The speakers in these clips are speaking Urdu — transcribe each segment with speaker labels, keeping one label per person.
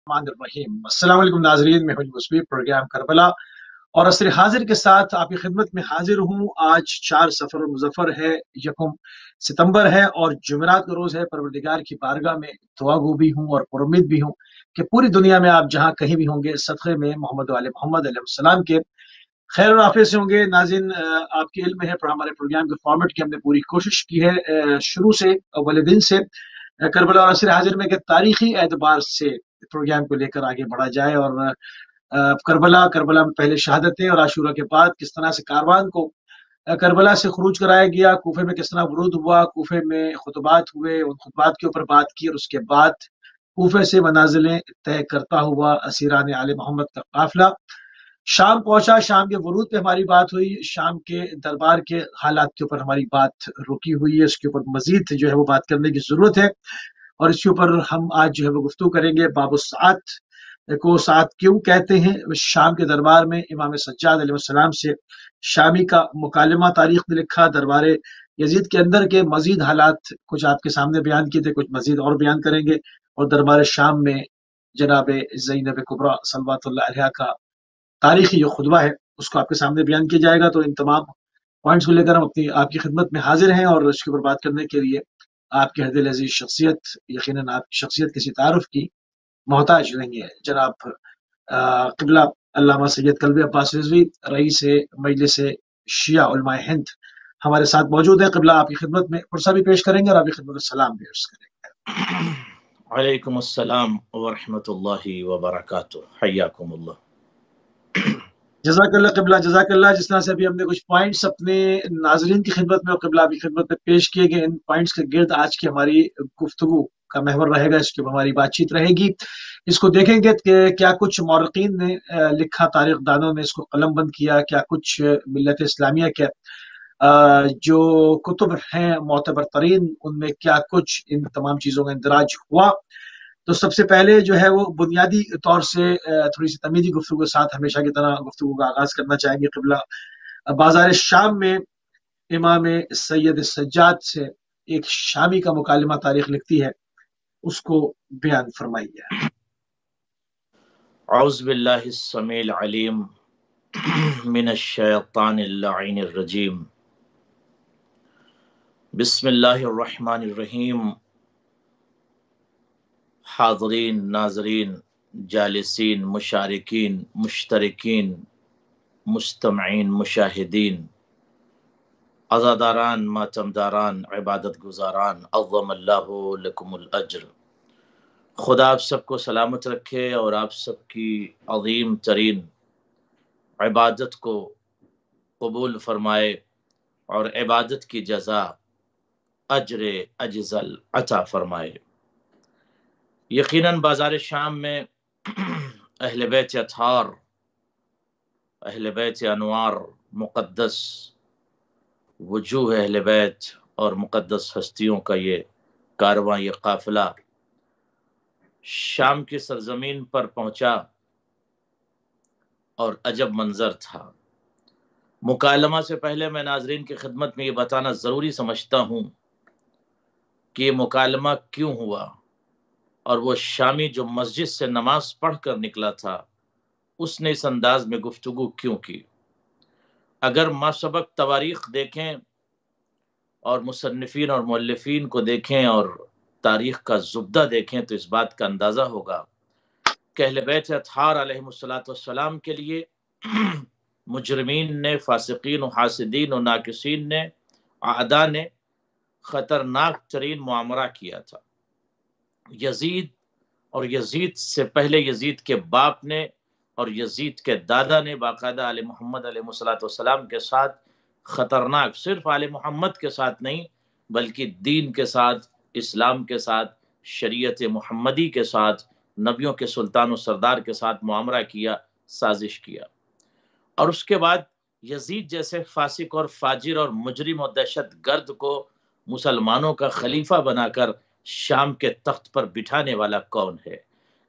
Speaker 1: السلام علیکم ناظرین، میں ہوں مصبی پروگرام کربلا اور عصر حاضر کے ساتھ آپ کی خدمت میں حاضر ہوں۔ آج 4 صفر المظفر ہے، 1 ستمبر ہے اور جمعرات کا روز ہے۔ پروردگار کی بارگاہ میں دعا گو بھی ہوں اور پر امید بھی ہوں کہ پوری دنیا میں آپ جہاں کہیں بھی ہوں گے صدقے میں محمد و آل محمد علیہ السلام کے خیر و عافیت سے ہوں گے۔ ناظرین، آپ کے علم ہے ہمارے پروگرام کے فارمیٹ کی ہم نے پوری کوشش کی ہے شروع سے اول دن سے کربلا اور عصر حاضر میں کہ تاریخی اعتبار سے پروگرام کو لے کر آگے بڑھا جائے، اور کربلا میں پہلے شہادتیں اور عاشورہ کے بعد کس طرح سے کاروان کو کربلا سے خروج کرایا گیا، کوفے میں کس طرح ورود ہوا، کوفے میں خطبات ہوئے، ان خطبات کے اوپر بات کی، اور اس کے بعد کوفے سے منازلیں طے کرتا ہوا اسیران آل محمد کا قافلہ شام پہنچا۔ شام کے ورود پہ ہماری بات ہوئی، شام کے دربار کے حالات کے اوپر ہماری بات رکی ہوئی ہے، اس کے اوپر مزید جو ہے وہ بات کرنے کی ضرورت ہے، اور اس کے اوپر ہم آج جو ہے وہ گفتگو کریں گے۔ باب الساعت کو ساعت کیوں کہتے ہیں؟ شام کے دربار میں امام سجاد علیہ السلام سے شامی کا مکالمہ تاریخ نے لکھا۔ دربار یزید کے اندر کے مزید حالات کچھ آپ کے سامنے بیان کیے تھے، کچھ مزید اور بیان کریں گے، اور دربار شام میں جناب زینب کبریٰ صلوات اللہ علیہا کا تاریخی جو خطبہ ہے اس کو آپ کے سامنے بیان کیا جائے گا۔ تو ان تمام پوائنٹس کو لے کر ہم آپ کی خدمت میں حاضر ہیں، اور اس کے اوپر بات کرنے کے لیے آپ کے حد العزیز شخصیت، یقیناً آپ کی شخصیت کسی تعارف کی محتاج نہیں ہے، جناب قبلہ علامہ سید کلبی عباس رضوی، رئیس مجلس شیعہ علماء ہند ہمارے ساتھ موجود ہیں۔ قبلہ آپ کی خدمت میں پرسہ بھی پیش کریں گے اور آپ کی خدمت میں سلام بھی عرض کریں گے۔
Speaker 2: علیکم السلام ورحمۃ اللہ وبرکاتہ، حیاکم اللہ۔
Speaker 1: جزاک اللہ قبلہ، جزاک اللہ۔ جس طرح سے ابھی ہم نے کچھ پوائنٹس اپنے ناظرین کی خدمت میں اور قبلہ کی خدمت میں پیش کیے گئے، ان پوائنٹس کے گرد آج کی ہماری گفتگو کا محور رہے گا، اس کے ہماری بات چیت رہے گی۔ اس کو دیکھیں گے کہ کیا کچھ مورخین نے لکھا، تاریخ دانوں نے اس کو قلم بند کیا، کیا کچھ ملت اسلامیہ کے جو کتب ہیں معتبر ترین، ان میں کیا کچھ ان تمام چیزوں کا اندراج ہوا۔ تو سب سے پہلے جو ہے وہ بنیادی طور سے تھوڑی سی تمیزی گفتگو کے ساتھ ہمیشہ کی طرح گفتگو کا آغاز کرنا چاہیں گے۔ قبلہ بازار شام میں امام سید سجاد سے ایک شامی کا مکالمہ تاریخ لکھتی ہے، اس کو بیان فرمائیے۔
Speaker 2: اعوذ باللہ السمیع العلیم من الشیطان اللعین الرجیم، بسم اللہ الرحمن الرحیم۔ حاضرین، ناظرین، جالسین، مشارکین، مشترکین، مستمعین، مشاہدین، عزاداران، ماتمداران، عبادت گزاران، عظم اللہ لکم الاجر۔ خدا آپ سب کو سلامت رکھے اور آپ سب کی عظیم ترین عبادت کو قبول فرمائے اور عبادت کی جزا اجر اجزل عطا فرمائے۔ یقیناً بازار شام میں اہل بیت اطہار، اہل بیت انوار، مقدس وجوہ اہل بیت اور مقدس ہستیوں کا یہ کارواں، یہ قافلہ شام کی سرزمین پر پہنچا اور عجب منظر تھا۔ مکالمہ سے پہلے میں ناظرین کی خدمت میں یہ بتانا ضروری سمجھتا ہوں کہ یہ مکالمہ کیوں ہوا، اور وہ شامی جو مسجد سے نماز پڑھ کر نکلا تھا اس نے اس انداز میں گفتگو کیوں کی۔ اگر ماسبق تواریخ دیکھیں اور مصنفین اور مؤلفین کو دیکھیں اور تاریخ کا زبدہ دیکھیں تو اس بات کا اندازہ ہوگا کہ اہل بیت اطہار علیہ السلام کے لیے مجرمین نے، فاسقین و حاسدین و ناقصین نے، اعداء نے خطرناک ترین معاملہ کیا تھا۔ یزید اور یزید سے پہلے یزید کے باپ نے اور یزید کے دادا نے باقاعدہ آل محمد علیہ السلام کے ساتھ خطرناک، صرف آل محمد کے ساتھ نہیں بلکہ دین کے ساتھ، اسلام کے ساتھ، شریعت محمدی کے ساتھ، نبیوں کے سلطان و سردار کے ساتھ معاملہ کیا، سازش کیا۔ اور اس کے بعد یزید جیسے فاسق اور فاجر اور مجرم و دہشت گرد کو مسلمانوں کا خلیفہ بنا کر شام کے تخت پر بٹھانے والا کون ہے؟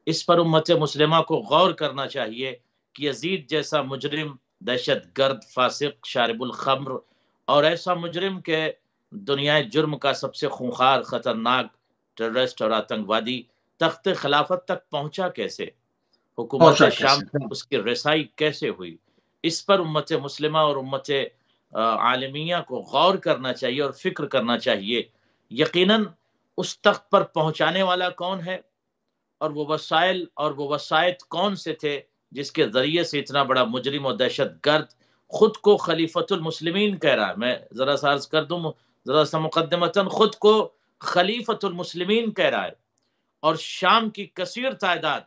Speaker 2: اس پر امت مسلمہ کو غور کرنا چاہیے کہ یزید جیسا مجرم، دہشت گرد، فاسق، شارب الخمر اور ایسا مجرم کہ دنیا جرم کا سب سے خونخوار، خطرناک ٹیررسٹ اور آتنکوادی تخت خلافت تک پہنچا کیسے، حکومت شام اس کی رسائی کیسے ہوئی، اس پر امت مسلمہ اور امت عالمیہ کو غور کرنا چاہیے اور فکر کرنا چاہیے۔ یقیناً اس تخت پر پہنچانے والا کون ہے، اور وہ وسائل اور وہ وسائط کون سے تھے جس کے ذریعے سے اتنا بڑا مجرم و دہشت گرد خود کو خلیفۃ المسلمین کہہ رہا ہے۔ میں ذرا سا عرض کر دوں، ذرا سا مقدمتاً، خود کو خلیفۃ المسلمین کہہ رہا ہے، اور شام کی کثیر تعداد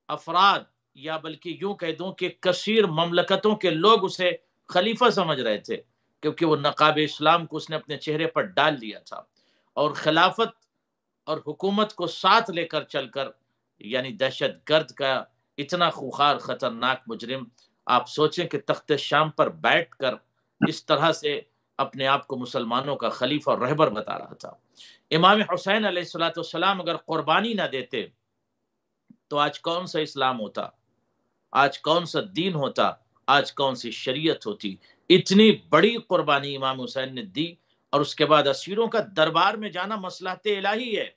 Speaker 2: افراد، یا بلکہ یوں کہہ دوں کہ کثیر مملکتوں کے لوگ اسے خلیفہ سمجھ رہے تھے، کیونکہ وہ نقاب اسلام کو اس نے اپنے چہرے پر ڈال لیا تھا، اور خلافت اور حکومت کو ساتھ لے کر چل کر، یعنی دہشت گرد کا اتنا خوخار خطرناک مجرم، آپ سوچیں کہ تخت شام پر بیٹھ کر اس طرح سے اپنے آپ کو مسلمانوں کا خلیفہ اور رہبر بتا رہا تھا۔ امام حسین علیہ السلام اگر قربانی نہ دیتے تو آج کون سا اسلام ہوتا، آج کون سا دین ہوتا، آج کون سی شریعت ہوتی؟ اتنی بڑی قربانی امام حسین نے دی، اور اس کے بعد اسیروں کا دربار میں جانا مصلحت الہی ہے،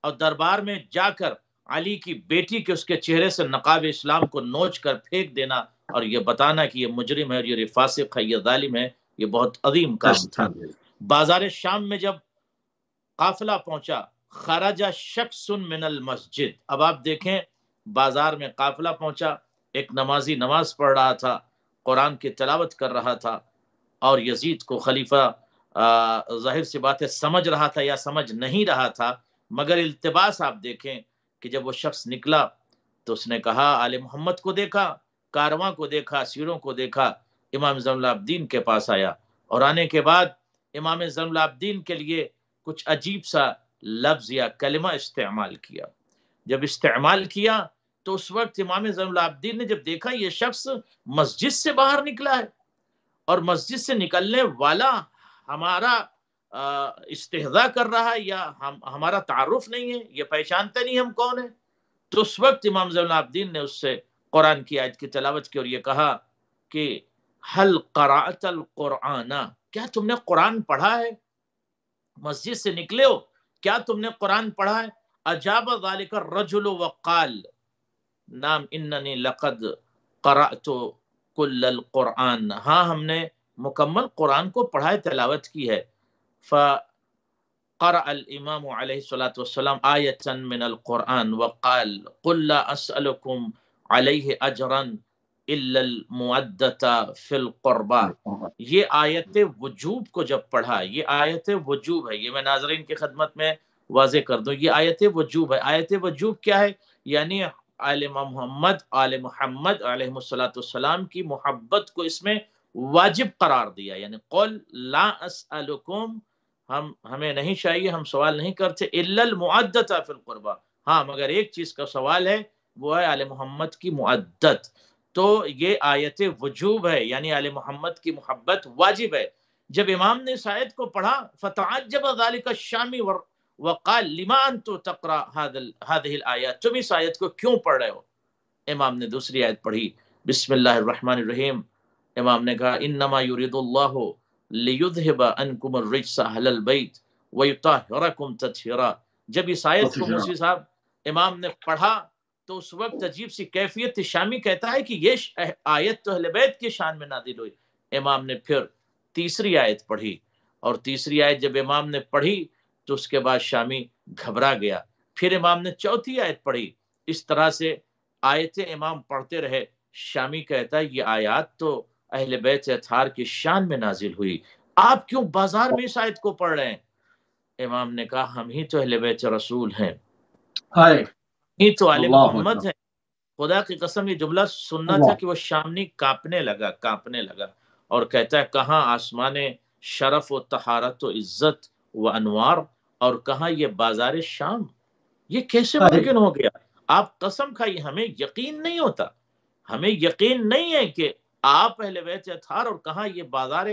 Speaker 2: اور دربار میں جا کر علی کی بیٹی کے اس کے چہرے سے نقاب اسلام کو نوچ کر پھینک دینا اور یہ بتانا کہ یہ مجرم ہے اور یہ فاسق ہے، یہ ظالم ہے، یہ بہت عظیم کام تھا۔ بازار شام میں جب قافلہ پہنچا، خرج شخص من المسجد، اب آپ دیکھیں بازار میں قافلہ پہنچا، ایک نمازی نماز پڑھ رہا تھا، قرآن کی تلاوت کر رہا تھا، اور یزید کو خلیفہ ظاہر سی بات ہے سمجھ رہا تھا یا سمجھ نہیں رہا تھا، مگر التباس آپ دیکھیں کہ جب وہ شخص نکلا تو اس نے کہا آل محمد کو دیکھا، کارواں کو دیکھا، اسیروں کو دیکھا، امام زین العابدین کے پاس آیا، اور آنے کے بعد امام زین العابدین کے لیے کچھ عجیب سا لفظ یا کلمہ استعمال کیا۔ جب استعمال کیا تو اس وقت امام زین العابدین نے جب دیکھا یہ شخص مسجد سے باہر نکلا ہے، اور مسجد سے نکلنے والا ہمارا استہزاء کر رہا ہے یا ہمارا تعارف نہیں ہے، یہ پہچانتے نہیں ہم کون ہیں، تو اس وقت امام زین العابدین نے اس سے قرآن کی آیت کی تلاوت کی اور یہ کہا کہ حل قرأت القرآن، کیا تم نے قرآن پڑھا ہے؟ مسجد سے نکلے ہو، کیا تم نے قرآن پڑھا ہے؟ اجاب ذلك الرجل وقال نام اننی لقد قرأت کل القرآن، ہاں ہم نے مکمل قرآن کو پڑھا ہے، تلاوت کی ہے۔ فقرأ الامام علیہ الصلاۃ والسلام آیۃ من القرآن وقال قل لا اسألکم علیہ اجرا الا المودۃ فی القربى، یہ آیت وجوب کو جب پڑھا، یہ آیت وجوب ہے، یہ میں ناظرین کی خدمت میں واضح کر دوں، یہ آیت وجوب ہے۔ آیت وجوب کیا ہے؟ یعنی آل محمد علیہ السلام کی محبت کو اس میں واجب قرار دیا، یعنی قل لا اسألکم، ہمیں نہیں چاہیے، ہم سوال نہیں کرتے، الا المودۃ فی القربى، ہاں مگر ایک چیز کا سوال ہے، وہ ہے آل محمد کی مودت، تو یہ آیت وجوب ہے، یعنی آل محمد کی محبت واجب ہے۔ جب امام نے اس آیت کو پڑھا فتعجب ذلك الشامی وقال لما انت تقرأ هذه الآیات، تم اس آیت کو کیوں پڑھ رہے ہو؟ امام نے دوسری آیت پڑھی، بسم اللہ الرحمن الرحیم، امام نے کہا انما یرید اللہ لیذهب عنکم الرجس اہل البیت ویطہرکم تطہیرا۔ جب اس آیت کو موسی صاحب امام نے پڑھا تو اس وقت عجیب سی کیفیت تھی، شامی کہتا ہے کہ یہ آیت تو اہل بیت کی شان میں نازل ہوئی۔ امام نے پھر تیسری آیت پڑھی، اور تیسری آیت جب امام نے پڑھی تو اس کے بعد شامی گھبرا گیا، پھر امام نے چوتھی آیت پڑھی، اس طرح سے آیتیں امام پڑھتے رہے۔ شامی کہتا ہے یہ آیات تو اہل بیت اطہار کی شان میں نازل ہوئی، آپ کیوں بازار میں اس آیت کو پڑھ رہے ہیں؟ امام نے کہا ہم ہی تو اہل بیت رسول ہیں، ہی تو آل محمد ہیں۔ خدا کی قسم یہ جملہ سننا تھا کہ وہ شامی کانپنے لگا اور کہتا ہے کہاں آسمان شرف و طہارت و عزت و انوار، اور کہاں یہ بازار شام، یہ کیسے ممکن ہو گیا؟ آپ قسم کھائیے، ہمیں یقین نہیں ہوتا، ہمیں یقین نہیں ہے کہ آپ اہل بیت اطہار، اور کہاں یہ بازار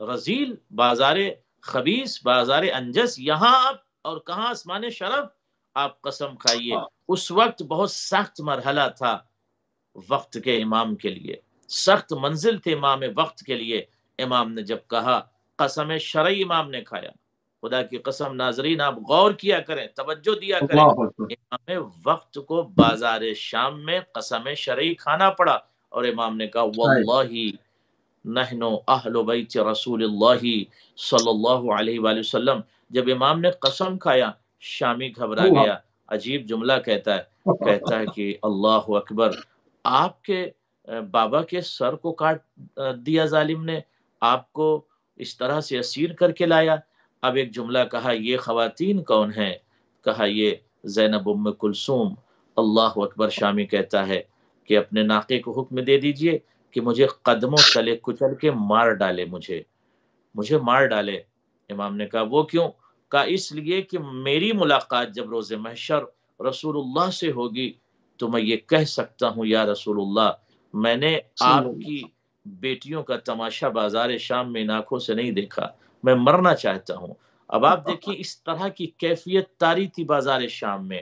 Speaker 2: رذیل، بازار خبیث، بازار انجس، یہاں آپ، اور کہاں آسمان شرف۔ آپ قسم کھائیے اس وقت بہت سخت مرحلہ تھا وقت کے امام کے لیے، سخت منزل تھے امام وقت کے لیے۔ امام نے جب کہا، قسم شرعی امام نے کھایا، خدا کی قسم ناظرین آپ غور کیا کریں، توجہ دیا کریں،
Speaker 1: اللہ اکبر،
Speaker 2: امام وقت کو بازار شام میں قسم شرعی کھانا پڑا، اور امام نے کہا واللہ نحن اہل بیت رسول اللہ صلی اللہ علیہ وآلہ وسلم۔ جب امام نے قسم کھایا، شامی گھبرا
Speaker 1: اللہ
Speaker 2: گیا، عجیب جملہ کہتا ہے کہ اللہ اکبر، آپ کے بابا کے سر کو کاٹ دیا ظالم نے، آپ کو اس طرح سے اسیر کر کے لایا۔ اب ایک جملہ کہا، یہ خواتین کون ہیں؟ کہا یہ زینب ام کلثوم۔ اللہ اکبر، شامی کہتا ہے کہ اپنے ناقے کو حکم دے دیجئے کہ مجھے قدموں تلے کچل کے مار ڈالے، مجھے مار ڈالے۔ امام نے کہا وہ کیوں؟ کہا اس لیے کہ میری ملاقات جب روز محشر رسول اللہ سے ہوگی تو میں یہ کہہ سکتا ہوں یا رسول اللہ میں نے آپ کی بیٹیوں کا تماشا بازار شام میں آنکھوں سے نہیں دیکھا، میں مرنا چاہتا ہوں۔ اب آپ دیکھیں اس طرح کی کیفیت طاری تھی بازار شام میں،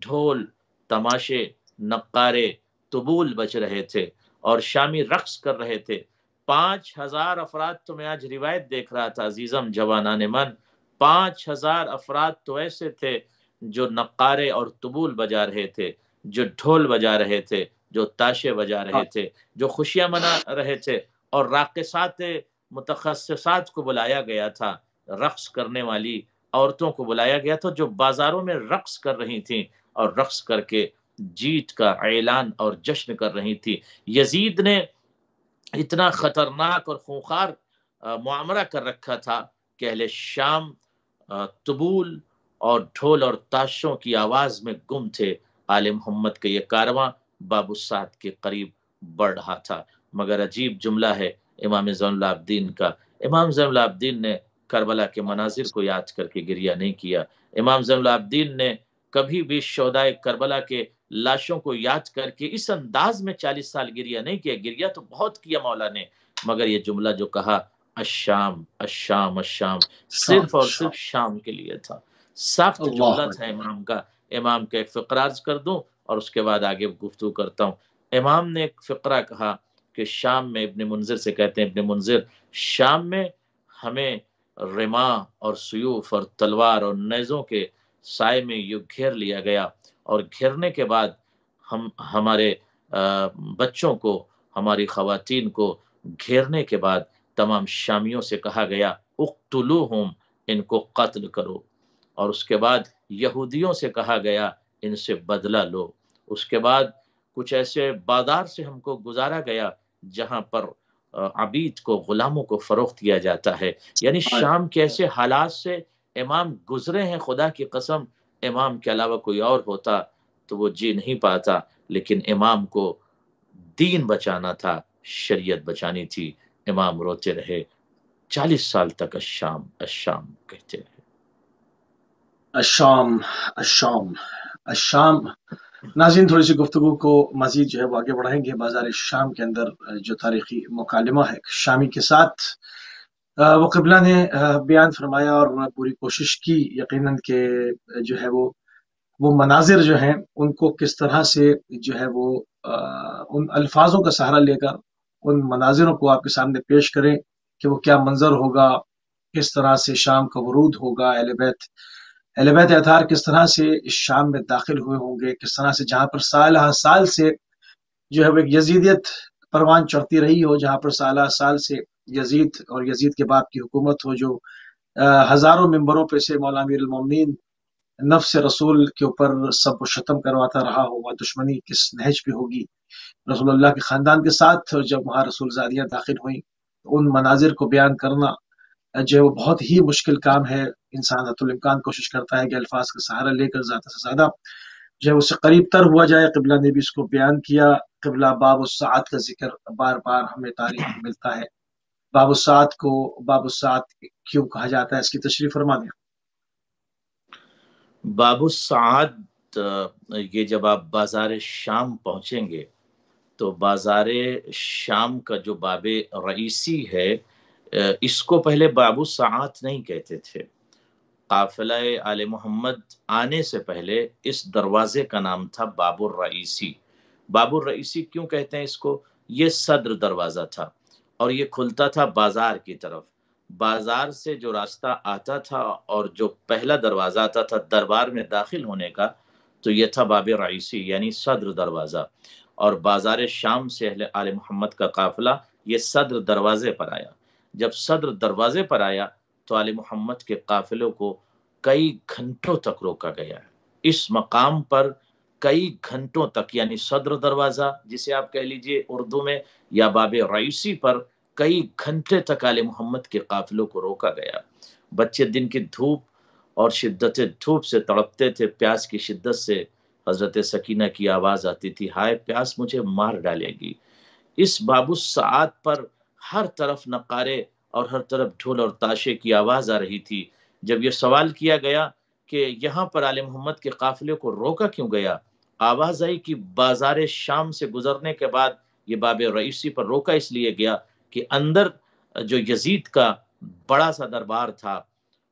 Speaker 2: ڈھول، تماشے، نقارے، طبول بج رہے تھے اور شامی رقص کر رہے تھے۔ 5000 افراد تو میں آج روایت دیکھ رہا تھا عزیزم جوانان من، 5000 افراد تو ایسے تھے جو نقارے اور طبول بجا رہے تھے، جو ڈھول بجا رہے تھے، جو تاشے بجا رہے تھے، جو خوشیاں منا رہے تھے، اور راقصات متخصصات کو بلایا گیا تھا، رقص کرنے والی عورتوں کو بلایا گیا تھا جو بازاروں میں رقص کر رہی تھیں اور رقص کر کے جیت کا اعلان اور جشن کر رہی تھی۔ یزید نے اتنا خطرناک اور خونخوار معاملہ کر رکھا تھا کہ اہل شام طبول اور ڈھول اور تاشوں کی آواز میں گم تھے۔ آل محمد کا یہ کارواں باب السعد کے قریب بڑھ رہا تھا، مگر عجیب جملہ ہے امام زین العابدین کا۔ امام زین العابدین نے کربلا کے مناظر کو یاد کر کے گریہ نہیں کیا۔ امام زین العابدین نے کبھی بھی شہدائے کربلا کے لاشوں کو یاد کر کے اس انداز میں 40 سال گریہ نہیں کیا۔ گریہ تو بہت کیا مولا نے، مگر یہ جملہ جو کہا الشام الشام الشام، صرف اور صرف شام کے لیے تھا، سخت جملہ تھا امام کا۔ امام کا ایک فقرہ عرض کر دوں اور اس کے بعد آگے گفتگو کرتا ہوں۔ امام نے ایک فقرہ کہا کہ شام میں، ابن منذر سے کہتے ہیں، ابن منذر، شام میں ہمیں رما اور سیوف اور تلوار اور نیزوں کے سائے میں یوں گھیر لیا گیا، اور گھیرنے کے بعد ہمارے بچوں کو، ہماری خواتین کو گھیرنے کے بعد تمام شامیوں سے کہا گیا اقتلوہم، ان کو قتل کرو، اور اس کے بعد یہودیوں سے کہا گیا ان سے بدلہ لو۔ اس کے بعد کچھ ایسے بازار سے ہم کو گزارا گیا جہاں پر عبید کو، غلاموں کو فروخت کیا جاتا ہے۔ یعنی شام کے ایسے حالات سے امام گزرے ہیں، خدا کی قسم امام کے علاوہ کوئی اور ہوتا تو وہ جی نہیں پاتا، لیکن امام کو دین بچانا تھا، شریعت بچانی تھی۔ امام روتے رہے 40 سال تک الشام الشام کہتے رہے۔
Speaker 1: الشام الشام الشام۔ ناظرین تھوڑی سی گفتگو کو مزید جو ہے وہ آگے بڑھائیں گے۔ بازار شام کے اندر جو تاریخی مکالمہ ہے شامی کے ساتھ، وہ قبلہ نے بیان فرمایا اور پوری کوشش کی یقیناً کہ جو ہے وہ مناظر جو ہیں ان کو کس طرح سے جو ہے وہ ان الفاظوں کا سہارا لے کر ان مناظروں کو آپ کے سامنے پیش کریں کہ وہ کیا منظر ہوگا، کس طرح سے شام کا ورود ہوگا، اہل بیت اطہار کس طرح سے اس شام میں داخل ہوئے ہوں گے، کس طرح سے جہاں پر سالہ سال سے جو ہے وہ ایک یزیدیت پروان چڑھتی رہی ہو، جہاں پر سالہ سال سے یزید اور یزید کے باپ کی حکومت ہو، جو ہزاروں ممبروں پہ سے مولا امیر المومنین نفس رسول کے اوپر سب و شتم کرواتا رہا ہوگا، دشمنی کس نہج پہ ہوگی رسول اللہ کے خاندان کے ساتھ۔ جب وہاں رسول زادیاں داخل ہوئیں ان مناظر کو بیان کرنا جو ہے وہ بہت ہی مشکل کام ہے۔ انسان حتی الامکان کوشش کرتا ہے کہ الفاظ کا سہارا لے کر زیادہ سے زیادہ جو ہے اس سے قریب تر ہوا جائے۔ قبلہ نے بھی اس کو بیان کیا۔ قبلہ باب الساعت کا ذکر بار بار ہمیں تاریخ میں ملتا ہے۔ باب الساعت کو باب الساعت کیوں کہا جاتا ہے، اس کی تشریح فرما دیں۔
Speaker 2: باب السعاد، یہ جب آپ بازار شام پہنچیں گے تو بازار شام کا جو باب رئیسی ہے اس کو پہلے باب الساعات نہیں کہتے تھے۔ قافلہ آل محمد آنے سے پہلے اس دروازے کا نام تھا باب الرئیسی۔ باب الرئیسی کیوں کہتے ہیں اس کو؟ یہ صدر دروازہ تھا اور یہ کھلتا تھا بازار کی طرف۔ بازار سے جو راستہ آتا تھا اور جو پہلا دروازہ آتا تھا دربار میں داخل ہونے کا، تو یہ تھا باب رئیسی یعنی صدر دروازہ، اور بازار شام سے اہل آل محمد کا قافلہ یہ صدر دروازے پر آیا۔ جب صدر دروازے پر آیا تو آل محمد کے قافلوں کو کئی گھنٹوں تک روکا گیا ہے۔ اس مقام پر کئی گھنٹوں تک، یعنی صدر دروازہ جسے آپ کہہ لیجئے اردو میں، یا باب رئیسی پر کئی گھنٹے تک آل محمد کے قافلوں کو روکا گیا۔ بچے دن کی دھوپ اور شدت دھوپ سے تڑپتے تھے، پیاس کی شدت سے حضرت سکینہ کی آواز آتی تھی، ہائے پیاس مجھے مار ڈالے گی۔ اس باب الساعات پر ہر طرف نقارے اور ہر طرف ڈھول اور تاشے کی آواز آ رہی تھی۔ جب یہ سوال کیا گیا کہ یہاں پر آل محمد کے قافلے کو روکا کیوں گیا، آواز آئی کہ بازار شام سے گزرنے کے بعد یہ باب رئیسی پر روکا اس لیے گیا کہ اندر جو یزید کا بڑا سا دربار تھا،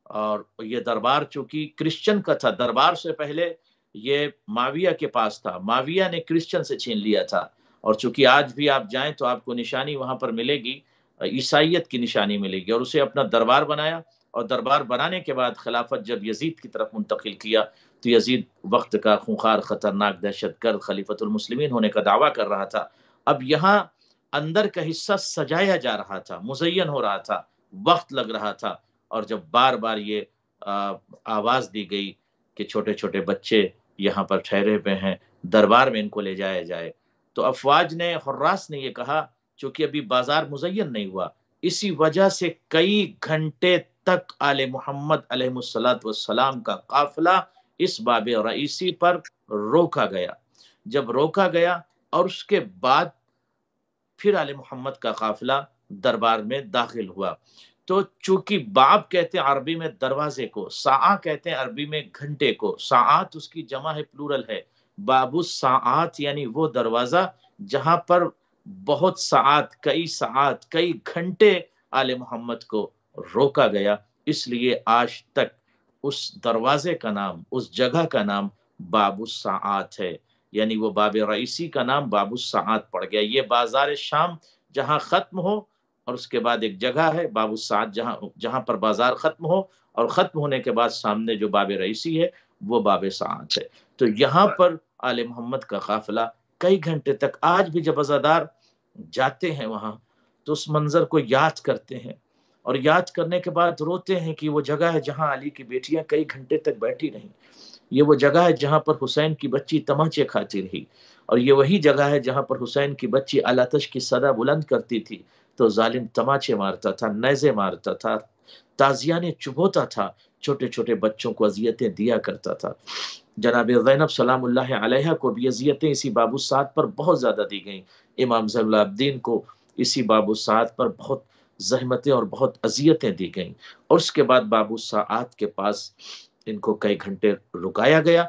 Speaker 2: اور یہ دربار چونکہ کرسچن کا تھا، دربار سے پہلے یہ معاویہ کے پاس تھا، معاویہ نے کرسچن سے چھین لیا تھا، اور چونکہ آج بھی آپ جائیں تو آپ کو نشانی وہاں پر ملے گی، عیسائیت کی نشانی ملے گی، اور اسے اپنا دربار بنایا، اور دربار بنانے کے بعد خلافت جب یزید کی طرف منتقل کیا تو یزید وقت کا خونخوار خطرناک دہشت گرد خلیفۃ المسلمین ہونے کا دعویٰ کر رہا تھا۔ اب یہاں اندر کا حصہ سجایا جا رہا تھا، مزین ہو رہا تھا، وقت لگ رہا تھا، اور جب بار بار یہ آواز دی گئی کہ چھوٹے چھوٹے بچے یہاں پر ٹھہرے ہوئے ہیں، دربار میں ان کو لے جایا جائے، تو افواج نے، حراس نے یہ کہا چونکہ ابھی بازار مزین نہیں ہوا، اسی وجہ سے کئی گھنٹے تک آل محمد علیہ الصلوۃ والسلام کا قافلہ اس باب رئیسی پر روکا گیا۔ جب روکا گیا اور اس کے بعد پھر آل محمد کا قافلہ دربار میں داخل ہوا، تو چونکہ باب کہتے ہیں عربی میں دروازے کو، ساعہ کہتے ہیں عربی میں گھنٹے کو، ساعات اس کی جمع ہے، پلورل ہے، باب الساعات یعنی وہ دروازہ جہاں پر بہت ساعات کئی گھنٹے آل محمد کو روکا گیا، اس لیے آج تک اس دروازے کا نام، اس جگہ کا نام باب الساعات ہے، یعنی وہ باب رئیسی کا نام باب الساعات پڑ گیا۔ یہ بازار شام جہاں ختم ہو، اور اس کے بعد ایک جگہ ہے باب الساعات جہاں پر بازار ختم ہو، اور ختم ہونے کے بعد سامنے جو باب رئیسی ہے وہ باب ساعات ہے۔ تو یہاں پر آل محمد کا قافلہ کئی گھنٹے تک، آج بھی جب عزادار جاتے ہیں وہاں تو اس منظر کو یاد کرتے ہیں، اور یاد کرنے کے بعد روتے ہیں کہ وہ جگہ ہے جہاں علی کی بیٹیاں کئی گھنٹے تک بیٹھی رہیں، یہ وہ جگہ ہے جہاں پر حسین کی بچی تمانچے کھاتی رہی، اور یہ وہی جگہ ہے جہاں پر حسین کی بچی آلاتش کی صدا بلند کرتی تھی تو ظالم تمانچے مارتا تھا، نیزے مارتا تھا، تازیانے چبوتا تھا، چھوٹے چھوٹے بچوں کو اذیتیں دیا کرتا تھا۔ جناب زینب سلام اللہ علیہ کو بھی اذیتیں اسی باب الساعات پر بہت زیادہ دی گئیں، امام زین العابدین کو اسی باب الساعات پر بہت زحمتیں اور بہت اذیتیں دی گئیں، اور اس کے بعد باب الساعات کے پاس ان کو کئی گھنٹے رکایا گیا۔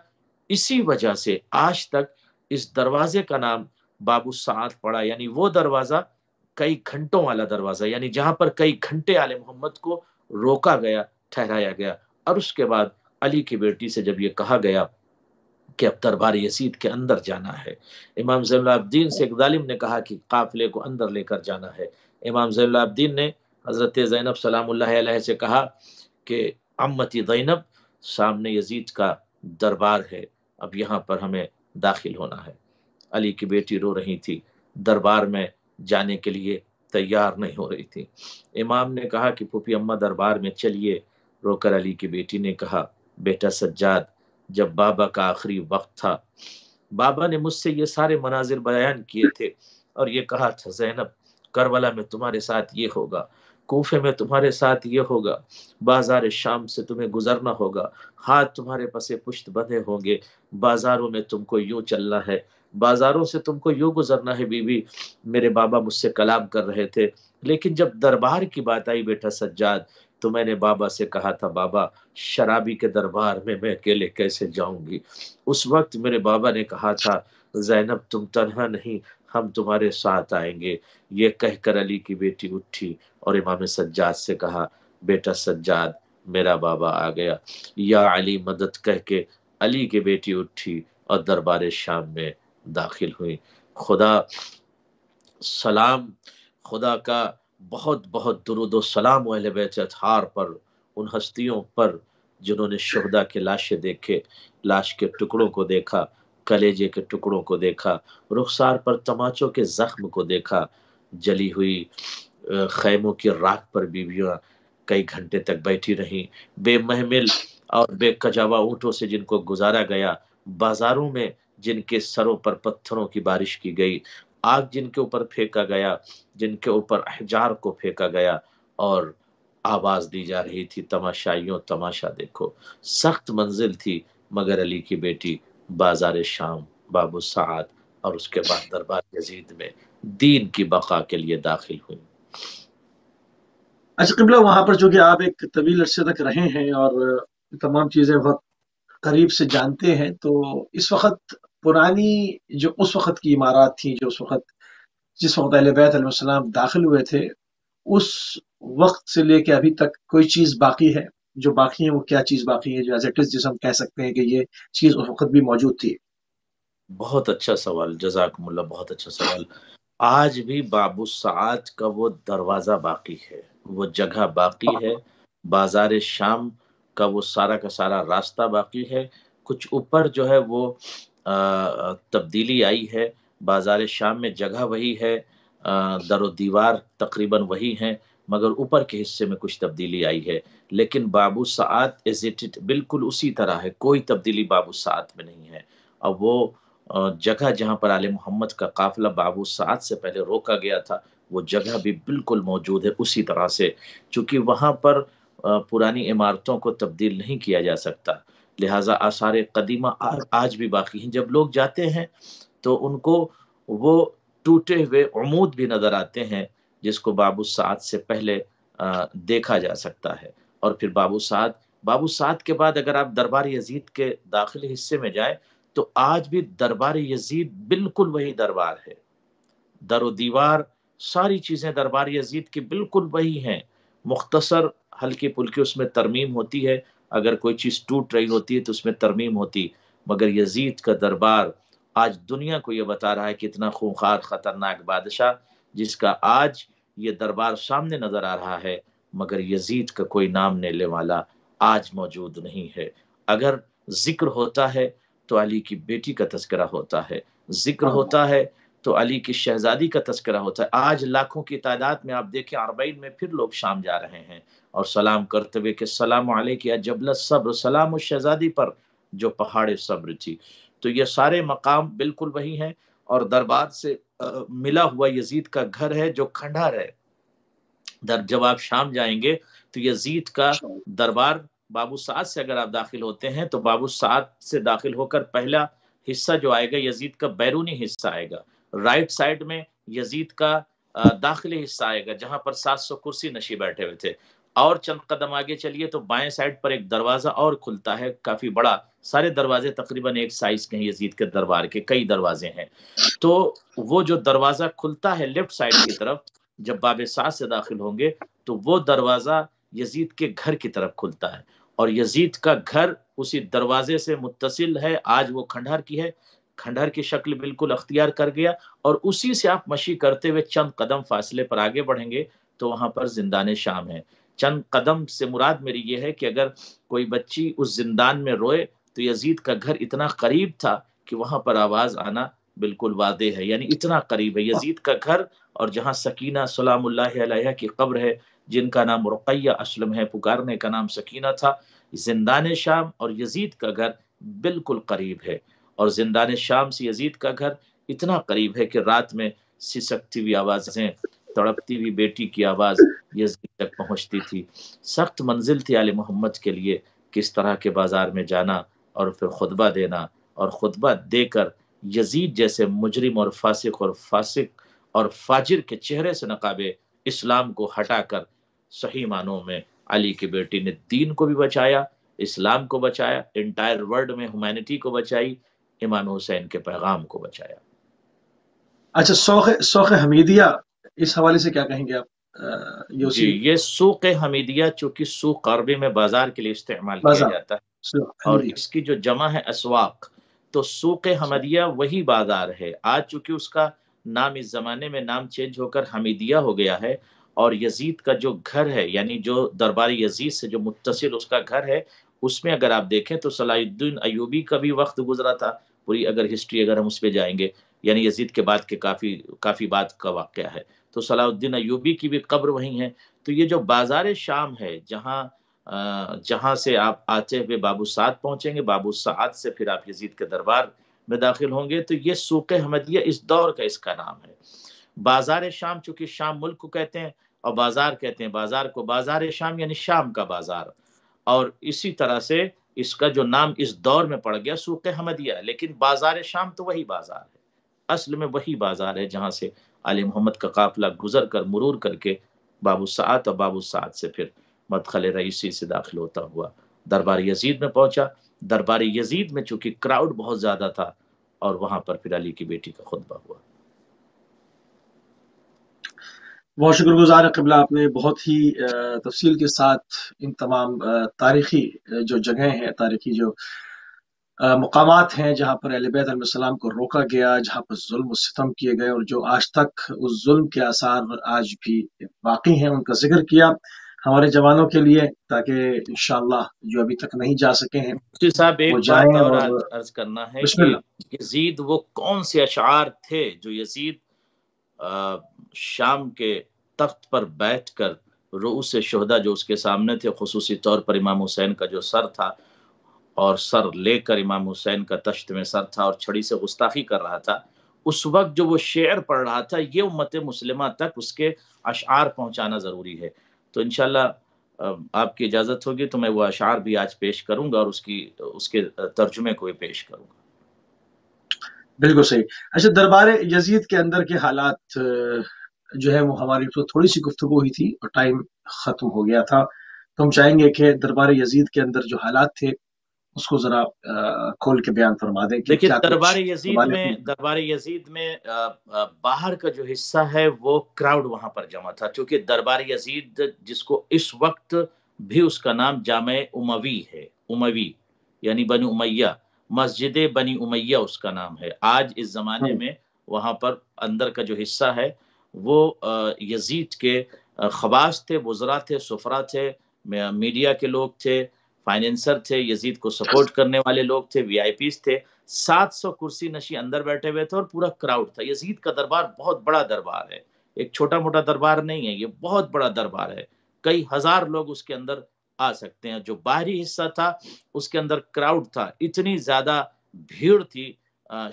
Speaker 2: اسی وجہ سے آج تک اس دروازے کا نام باب الساعات پڑا، یعنی وہ دروازہ کئی گھنٹوں والا دروازہ، یعنی جہاں پر کئی گھنٹے آل محمد کو روکا گیا، ٹھہرایا گیا، اور اس کے بعد علی کی بیٹی سے جب یہ کہا گیا کہ اب دربار یزید کے اندر جانا ہے، امام زین العابدین سے ایک ظالم نے کہا کہ قافلے کو اندر لے کر جانا ہے، امام زین العابدین نے حضرت زینب سلام اللہ علیہ سے کہا کہ عمتی زینب، سامنے یزید کا دربار ہے، اب یہاں پر ہمیں داخل ہونا ہے۔ علی کی بیٹی رو رہی تھی، دربار میں جانے کے لیے تیار نہیں ہو رہی تھی۔ امام نے کہا کہ پھوپھی اماں دربار میں چلیے، رو کر علی کی بیٹی نے کہا، بیٹا سجاد، جب بابا کا آخری وقت تھا، بابا نے مجھ سے یہ سارے مناظر بیان کیے تھے، اور یہ کہا تھا زینب کربلا میں تمہارے ساتھ یہ ہوگا، کوفے میں تمہارے ساتھ یہ ہوگا، بازار شام سے تمہیں گزرنا ہوگا، ہاتھ تمہارے پسے پشت بندھے ہوں گے، بازاروں میں تم کو یوں چلنا ہے، بازاروں سے تم کو یوں گزرنا ہے۔ بی بی، میرے بابا مجھ سے کلام کر رہے تھے، لیکن جب دربار کی بات آئی بیٹا سجاد تو میں نے بابا سے کہا تھا، بابا شرابی کے دربار میں اکیلے کیسے جاؤں گی؟ اس وقت میرے بابا نے کہا تھا، زینب تم تنہا نہیں، ہم تمہارے ساتھ آئیں گے۔ یہ کہہ کر علی کی بیٹی اٹھی اور امام سجاد سے کہا، بیٹا سجاد میرا بابا آ گیا، یا علی مدد کہہ کے علی کی بیٹی اٹھی اور دربار شام میں داخل ہوئی۔ خدا سلام، خدا کا بہت بہت درود و سلام اہل بیت اطہار پر، ان ہستیوں پر جنہوں نے شہداء کے لاشیں دیکھے، لاش کے ٹکڑوں کو دیکھا، کلیجے کے ٹکڑوں کو دیکھا، رخسار پر تماچوں کے زخم کو دیکھا، جلی ہوئی خیموں کی راکھ پر بیویاں کئی گھنٹے تک بیٹھی رہیں، بے محمل اور بے کجاوا اونٹوں سے جن کو گزارا گیا، بازاروں میں جن کے سروں پر پتھروں کی بارش کی گئی، آگ جن کے اوپر پھینکا گیا، جن کے اوپر احجار کو پھینکا گیا، اور آواز دی جا رہی تھی تماشائیوں تماشا دیکھو۔ سخت منزل تھی، مگر علی کی بیٹی بازار شام، باب الساعات اور اس کے بعد دربار یزید میں دین کی بقا کے لیے داخل ہوئی۔
Speaker 1: اچھا قبلہ، وہاں پر جو کہ آپ ایک طویل عرصے تک رہے ہیں اور تمام چیزیں بہت قریب سے جانتے ہیں، تو اس وقت پرانی جو اس وقت کی عمارات تھیں، جو جس وقت اہل بیت علیہ السلام داخل ہوئے تھے، اس وقت سے لے کے ابھی تک کوئی چیز باقی ہے؟ جو باقی ہے وہ کیا چیز باقی ہے جو ایز اٹ از، جسے ہم کہہ سکتے ہیں کہ یہ چیز اس وقت بھی موجود تھی؟
Speaker 2: بہت اچھا سوال، جزاکم اللہ، بہت اچھا سوال۔ آج بھی باب الساعات کا وہ دروازہ باقی ہے، وہ جگہ باقی ہے، بازار شام کا وہ سارا کا سارا راستہ باقی ہے۔ کچھ اوپر جو ہے وہ تبدیلی آئی ہے، بازار شام میں جگہ وہی ہے، در و دیوار تقریباً وہی ہیں، مگر اوپر کے حصے میں کچھ تبدیلی آئی ہے، لیکن باب الساعات از اٹ بالکل اسی طرح ہے، کوئی تبدیلی باب الساعات میں نہیں ہے۔ اب وہ جگہ جہاں پر آل محمد کا قافلہ باب الساعات سے پہلے روکا گیا تھا، وہ جگہ بھی بالکل موجود ہے اسی طرح سے، چونکہ وہاں پر پرانی عمارتوں کو تبدیل نہیں کیا جا سکتا، لہٰذا آثار قدیمہ آج بھی باقی ہیں۔ جب لوگ جاتے ہیں تو ان کو وہ ٹوٹے ہوئے عمود بھی نظر آتے ہیں، جس کو باب الساعات سے پہلے دیکھا جا سکتا ہے۔ اور پھر باب الساعات کے بعد اگر آپ دربار یزید کے داخلی حصے میں جائیں تو آج بھی دربار یزید بالکل وہی دربار ہے، در و دیوار ساری چیزیں دربار یزید کی بالکل وہی ہیں، مختصر ہلکی پھلکی اس میں ترمیم ہوتی ہے، اگر کوئی چیز ٹوٹ رہی ہوتی ہے تو اس میں ترمیم ہوتی، مگر یزید کا دربار آج دنیا کو یہ بتا رہا ہے کہ اتنا خونخوار خطرناک بادشاہ جس کا آج یہ دربار سامنے نظر آ رہا ہے، مگر یزید کا کوئی نام لینے والا آج موجود نہیں ہے۔ اگر ذکر ہوتا ہے تو علی کی بیٹی کا تذکرہ ہوتا ہے، ذکر ہوتا ہے تو علی کی شہزادی کا تذکرہ ہوتا ہے۔ آج لاکھوں کی تعداد میں آپ دیکھیں، اربعین میں پھر لوگ شام جا رہے ہیں اور سلام کرتے ہوئے کہ السلام علیک یا جبل الصبر، سلام اس شہزادی پر جو پہاڑ صبر تھی۔ تو یہ سارے مقام بالکل وہی ہیں، اور دربار سے ملا ہوا یزید کا گھر ہے جو کھنڈر ہے۔ جب آپ شام جائیں گے تو یزید کا دربار باب الساعات سے اگر آپ داخل ہوتے ہیں تو باب الساعات سے داخل ہو کر پہلا حصہ جو آئے گا یزید کا بیرونی حصہ آئے گا، رائٹ سائڈ میں یزید کا داخلی حصہ آئے گا جہاں پر 700 کرسی نشین بیٹھے ہوئے تھے، اور چند قدم آگے چلیے تو بائیں سائڈ پر ایک دروازہ اور کھلتا ہے کافی بڑا، سارے دروازے تقریباً ایک سائز کے ہیں، یزید کے دربار کے کئی دروازے ہیں۔ تو وہ جو دروازہ کھلتا ہے لیفٹ سائڈ کی طرف جب باب ساعت سے داخل ہوں گے تو وہ دروازہ یزید کے گھر کی طرف کھلتا ہے، اور یزید کا گھر اسی دروازے سے متصل ہے، آج وہ کھنڈر کی ہے، کھنڈر کی شکل بالکل اختیار کر گیا، اور اسی سے آپ مشی کرتے ہوئے چند قدم فاصلے پر آگے بڑھیں گے تو وہاں پر زندان شام ہے۔ چند قدم سے مراد میری یہ ہے کہ اگر کوئی بچی اس زندان میں روئے تو یزید کا گھر اتنا قریب تھا کہ وہاں پر آواز آنا بالکل واضح ہے، یعنی اتنا قریب ہے یزید کا گھر، اور جہاں سکینہ سلام اللہ علیہ کی قبر ہے، جن کا نام رقیہ اسلم ہے، پکارنے کا نام سکینہ تھا، زندان شام اور یزید کا گھر بالکل قریب ہے، اور زندان شام سے یزید کا گھر اتنا قریب ہے کہ رات میں سسکتی ہوئی آوازیں، تڑپتی ہوئی بیٹی کی آواز یزید تک پہنچتی تھی۔ سخت منزل تھی آل محمد کے لیے، کس طرح کے بازار میں جانا اور پھر خطبہ دینا، اور خطبہ دے کر یزید جیسے مجرم اور فاسق اور فاجر کے چہرے سے نقاب اسلام کو ہٹا کر صحیح معنوں میں علی کی بیٹی نے دین کو بھی بچایا، اسلام کو بچایا، انٹائر ورلڈ میں ہیومینٹی کو بچائی، امام حسین کے پیغام کو بچایا۔
Speaker 1: اچھا، سوق حمیدیہ، اس حوالے سے کیا کہیں گے آپ؟
Speaker 2: جی، یہ سوق حمیدیہ چونکہ سوق عربی میں بازار کے لیے استعمال کیا
Speaker 1: بازار
Speaker 2: جاتا ہے، اور اس کی جو جمع ہے اسواق، تو سوق حمیدیہ وہی بازار ہے۔ آج چونکہ اس کا نام اس زمانے میں نام چینج ہو کر حمیدیہ ہو گیا ہے، اور یزید کا جو گھر ہے، یعنی جو دربار یزید سے جو متصل اس کا گھر ہے، اس میں اگر آپ دیکھیں تو صلاح الدین ایوبی کا بھی وقت گزرا تھا. پوری اگر ہسٹری اگر ہم اس پہ جائیں گے، یعنی یزید کے بعد کے کافی بعد کا واقعہ ہے، تو صلاح الدین ایوبی کی بھی قبر وہیں ہے. تو یہ جو بازار شام ہے، جہاں سے آپ آتے ہوئے بابو سعد پہنچیں گے، بابو سعد سے پھر آپ یزید کے دربار میں داخل ہوں گے، تو یہ سوق احمدیہ اس دور کا اس کا نام ہے. بازار شام، چونکہ شام ملک کو کہتے ہیں اور بازار کہتے ہیں بازار کو، بازار شام یعنی شام کا بازار. اور اسی طرح سے اس کا جو نام اس دور میں پڑ گیا سوق احمدیہ، لیکن بازار شام تو وہی بازار ہے، اصل میں وہی بازار ہے جہاں سے آل محمد کا قافلہ گزر کر مرور کر کے بابو سعد اور بابو سعد سے پھر مدخل رئیسی سے داخل ہوتا ہوا دربار یزید میں پہنچا. دربار یزید میں چونکہ کراؤڈ بہت زیادہ تھا، اور وہاں پر پھر علی کی بیٹی کا خطبہ ہوا.
Speaker 1: بہت شکر گزار ہے قبلہ، آپ نے بہت ہی تفصیل کے ساتھ ان تمام تاریخی جو جگہیں ہیں، تاریخی جو مقامات ہیں جہاں پر اہل بیت علیہ السلام کو روکا گیا، جہاں پر ظلم و ستم کیے گئے اور جو آج تک اس ظلم کے آثار آج بھی باقی ہیں، ان کا ذکر کیا ہمارے جوانوں کے لیے، تاکہ انشاءاللہ جو ابھی تک نہیں جا سکے ہیں
Speaker 2: مفتی صاحب
Speaker 1: وہ
Speaker 2: ایک
Speaker 1: جائیں.
Speaker 2: بات اور
Speaker 1: اور
Speaker 2: عرض کرنا ہے
Speaker 1: بسم
Speaker 2: کہ
Speaker 1: اللہ.
Speaker 2: یزید وہ کون سے اشعار تھے جو یزید شام کے تخت پر بیٹھ کر رؤوس شہداء جو اس کے سامنے تھے، خصوصی طور پر امام حسین کا جو سر تھا، اور سر لے کر امام حسین کا تشت میں سر تھا اور چھڑی سے گستاخی کر رہا تھا، اس وقت جو وہ شعر پڑھ رہا تھا، یہ امت مسلمہ تک اس کے اشعار پہنچانا ضروری ہے. تو انشاءاللہ آپ کی اجازت ہوگی تو میں وہ اشعار بھی آج پیش کروں گا اور اس کے ترجمے کو بھی پیش کروں گا.
Speaker 1: بالکل صحیح. اچھا، دربار یزید کے اندر کے حالات جو ہے وہ ہماری تو تھوڑی سی گفتگو ہوئی تھی اور ٹائم ختم ہو گیا تھا، تو ہم چاہیں گے کہ دربار یزید کے اندر جو حالات تھے اس کو ذرا کھول کے بیان فرما دیں کہ
Speaker 2: دیکھیے
Speaker 1: کیا
Speaker 2: دربار
Speaker 1: کچھ
Speaker 2: یزید میں باہر کا جو حصہ ہے وہ کراؤڈ وہاں پر جمع تھا، چونکہ دربار یزید جس کو اس وقت بھی اس کا نام جامع اموی ہے، اموی یعنی بنی امیہ، مسجد بنی امیہ اس کا نام ہے. آج اس زمانے میں وہاں پر اندر کا جو حصہ ہے وہ یزید کے خواص تھے، وزراء تھے، سفراء تھے، میڈیا کے لوگ تھے، فائنینسر تھے، یزید کو سپورٹ کرنے والے لوگ تھے، وی آئی پیز تھے. 700 کرسی نشی اندر بیٹھے ہوئے تھے اور پورا کراؤڈ تھا. یزید کا دربار بہت بڑا دربار ہے، ایک چھوٹا موٹا دربار نہیں ہے، یہ بہت بڑا دربار ہے. کئی ہزار لوگ اس کے اندر آ سکتے ہیں. جو باہری حصہ تھا اس کے اندر کراؤڈ تھا، اتنی زیادہ بھیڑ تھی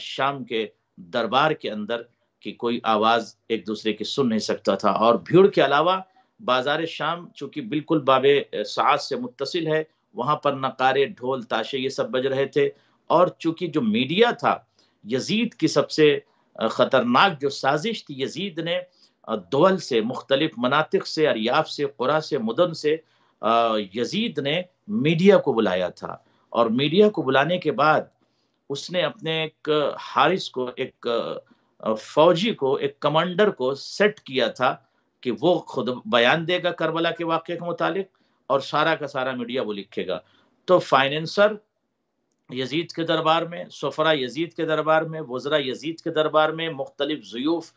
Speaker 2: شام کے دربار کے اندر کہ کوئی آواز ایک دوسرے کی سن نہیں سکتا تھا. اور بھیڑ کے علاوہ بازار شام چونکہ بالکل باب سعاد سے متصل ہے، وہاں پر نقارے، ڈھول، تاشے یہ سب بج رہے تھے. اور چونکہ جو میڈیا تھا، یزید کی سب سے خطرناک جو سازش تھی، یزید نے دول سے، مختلف مناطق سے، اریاف سے، قرى سے، مدن سے یزید نے میڈیا کو بلایا تھا. اور میڈیا کو بلانے کے بعد اس نے اپنے ایک حارس کو، ایک فوجی کو، ایک کمانڈر کو سیٹ کیا تھا کہ وہ خود بیان دے گا کربلا کے واقعے کے متعلق اور سارا کا سارا میڈیا وہ لکھے گا. تو فائنینسر یزید کے دربار میں، سفراء یزید کے دربار میں، وزراء یزید کے دربار میں، مختلف ضیوف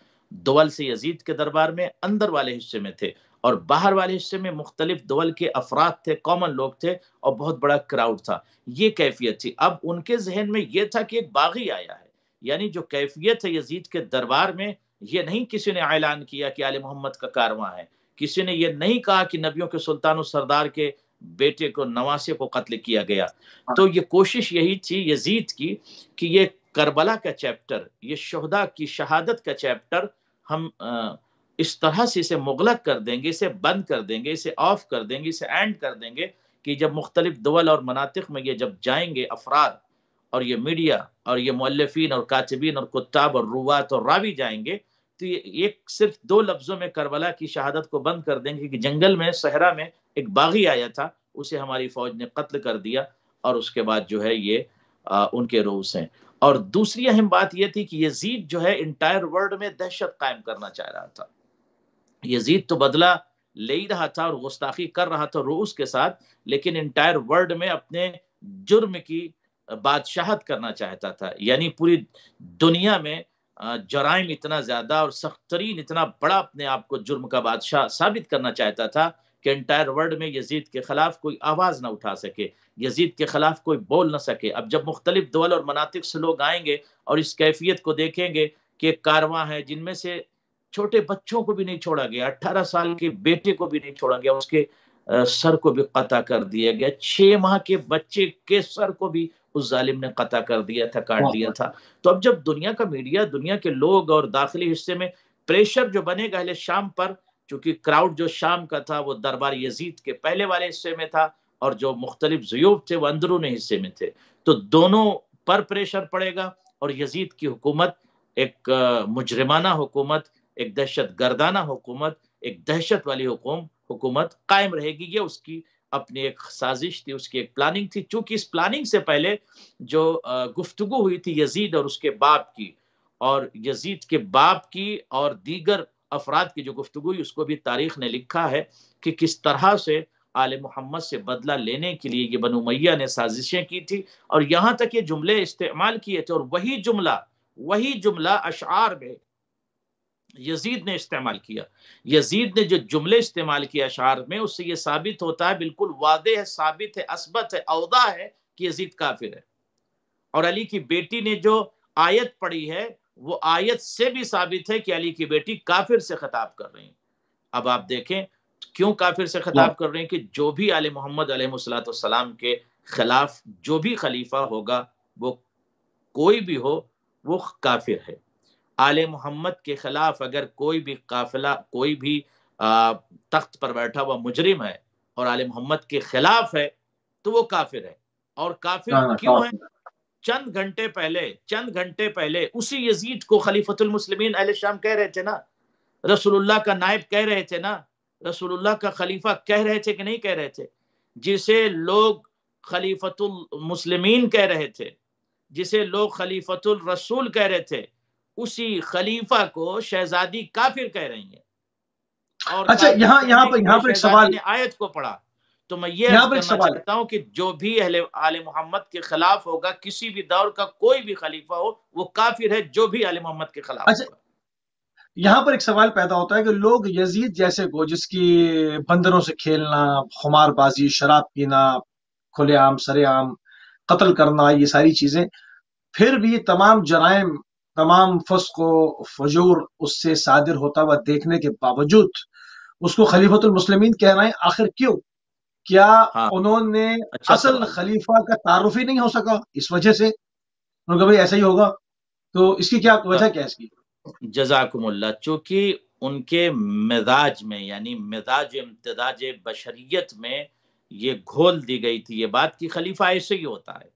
Speaker 2: دول سے یزید کے دربار میں اندر والے حصے میں تھے، اور باہر والے حصے میں مختلف دول کے افراد تھے، کامن لوگ تھے، اور بہت بڑا کراؤڈ تھا. یہ کیفیت تھی. اب ان کے ذہن میں یہ تھا کہ ایک باغی آیا ہے، یعنی جو کیفیت ہے یزید کے دربار میں، یہ نہیں کسی نے اعلان کیا کہ آل محمد کا کارواں ہے، کسی نے یہ نہیں کہا کہ نبیوں کے سلطان و سردار کے بیٹے کو، نواسے کو قتل کیا گیا. تو یہ کوشش یہی تھی یزید کی کہ یہ کربلا کا چیپٹر، یہ شہداء کی شہادت کا چیپٹر ہم اس طرح سے اسے مغلق کر دیں گے، اسے بند کر دیں گے، اسے آف کر دیں گے، اسے اینڈ کر دیں گے کہ جب مختلف دول اور مناطق میں یہ جب جائیں گے افراد، اور یہ میڈیا اور یہ مؤلفین اور کاتبین اور کتاب اور روات اور راوی جائیں گے، تو یہ ایک صرف 2 لفظوں میں کربلا کی شہادت کو بند کر دیں گے کہ جنگل میں، صحرا میں ایک باغی آیا تھا، اسے ہماری فوج نے قتل کر دیا، اور اس کے بعد جو ہے یہ ان کے روس ہیں. اور دوسری اہم بات یہ تھی کہ یزید جو ہے انٹائر ورلڈ میں دہشت قائم کرنا چاہ رہا تھا. یزید تو بدلہ لے ہی رہا تھا اور گستاخی کر رہا تھا روس کے ساتھ، لیکن انٹائر ورلڈ میں اپنے جرم کی بادشاہت کرنا چاہتا تھا. یعنی پوری دنیا میں جرائم اتنا زیادہ اور سخت ترین اتنا بڑا اپنے آپ کو جرم کا بادشاہ ثابت کرنا چاہتا تھا کہ انٹائر ورلڈ میں یزید کے خلاف کوئی آواز نہ اٹھا سکے، یزید کے خلاف کوئی بول نہ سکے۔ اب جب مختلف دول اور مناطق سے لوگ آئیں گے اور اس کیفیت کو دیکھیں گے کہ ایک کارواں ہے جن میں سے چھوٹے بچوں کو بھی نہیں چھوڑا گیا، 18 سال کے بیٹے کو بھی نہیں چھوڑا گیا، اس کے سر کو بھی قطع کر دیا گیا، 6 ماہ کے بچے کے سر کو بھی اس ظالم نے قطع کر دیا تھا، کاٹ دیا تھا۔ تو اب جب دنیا کا میڈیا، دنیا کے لوگ اور داخلی حصے میں پریشر جو بنے گا اہل شام پر، چونکہ کراؤڈ جو شام کا تھا وہ دربار یزید کے پہلے والے حصے میں تھا اور جو مختلف ضیوف تھے وہ اندرونی حصے میں تھے، تو دونوں پر پریشر پڑے گا اور یزید کی حکومت ایک مجرمانہ حکومت، ایک دہشت گردانہ حکومت، ایک دہشت والی حکومت قائم رہے گی۔ یہ اس کی اپنی ایک سازش تھی، اس کی ایک پلاننگ تھی۔ چونکہ اس پلاننگ سے پہلے جو گفتگو ہوئی تھی یزید اور اس کے باپ کی، اور یزید کے باپ کی اور دیگر افراد کی جو گفتگو ہوئی، اس کو بھی تاریخ نے لکھا ہے کہ کس طرح سے آل محمد سے بدلہ لینے کے لیے یہ بنو امیہ نے سازشیں کی تھی، اور یہاں تک یہ جملے استعمال کیے تھے، اور وہی جملہ اشعار میں یزید نے استعمال کیا۔ یزید نے جو جملے استعمال کیا اشعار میں، اس سے یہ ثابت ہوتا ہے، بالکل واضح ہے، ثابت ہے، اثبت ہے، اوضح ہے کہ یزید کافر ہے۔ اور علی کی بیٹی نے جو آیت پڑھی ہے وہ آیت سے بھی ثابت ہے کہ علی کی بیٹی کافر سے خطاب کر رہی ہیں۔ اب آپ دیکھیں کیوں کافر سے خطاب کر رہے ہیں، کہ جو بھی آل محمد علیہ السلام کے خلاف جو بھی خلیفہ ہوگا، وہ کوئی بھی ہو، وہ کافر ہے۔ آل محمد کے خلاف اگر کوئی بھی قافلہ، کوئی بھی تخت پر بیٹھا ہوا مجرم ہے اور آل محمد کے خلاف ہے تو وہ کافر ہے۔ اور کافر کیوں ہے؟ چند گھنٹے پہلے اسی یزید کو خلیفۃ المسلمین اہل شام کہہ رہے تھے نا، رسول اللہ کا نائب کہہ رہے تھے نا، رسول اللہ کا خلیفہ کہہ رہے تھے کہ نہیں کہہ رہے تھے؟ جسے لوگ خلیفۃ المسلمین کہہ رہے تھے، جسے لوگ خلیفۃ الرسول کہہ رہے تھے، اسی خلیفہ کو شہزادی کافر کہہ رہی ہیں۔ اور
Speaker 1: اچھا، یہاں پر ایک سوال،
Speaker 2: نے آیت کو پڑھا تو میں یہ عرض کرنا چاہتا ہوں کہ جو بھی آل محمد کے خلاف ہوگا، کسی بھی دور کا کوئی بھی خلیفہ ہو، وہ کافر ہے، جو بھی آل محمد کے خلاف ہوگا۔
Speaker 1: یہاں پر ایک سوال پیدا ہوتا ہے کہ لوگ یزید جیسے کو، جس کی بندروں سے کھیلنا، خمار بازی، شراب پینا، کھلے عام سرے عام قتل کرنا، یہ ساری چیزیں، پھر بھی تمام جرائم، تمام فسق و فجور اس سے صادر ہوتا ہوا دیکھنے کے باوجود اس کو خلیفۃ المسلمین کہہ رہے ہیں۔ آخر کیوں؟ کیا انہوں نے اصل خلیفہ کا تعارف ہی نہیں ہو سکا اس وجہ سے؟ انہوں نے کہا بھائی ایسا ہی ہوگا، تو اس کی کیا وجہ کیا ہے اس کی؟
Speaker 2: جزاکم اللہ۔ چونکہ ان کے مزاج میں، یعنی مزاج امتزاج بشریت میں یہ گھول دی گئی تھی یہ بات کہ خلیفہ ایسے ہی ہوتا ہے،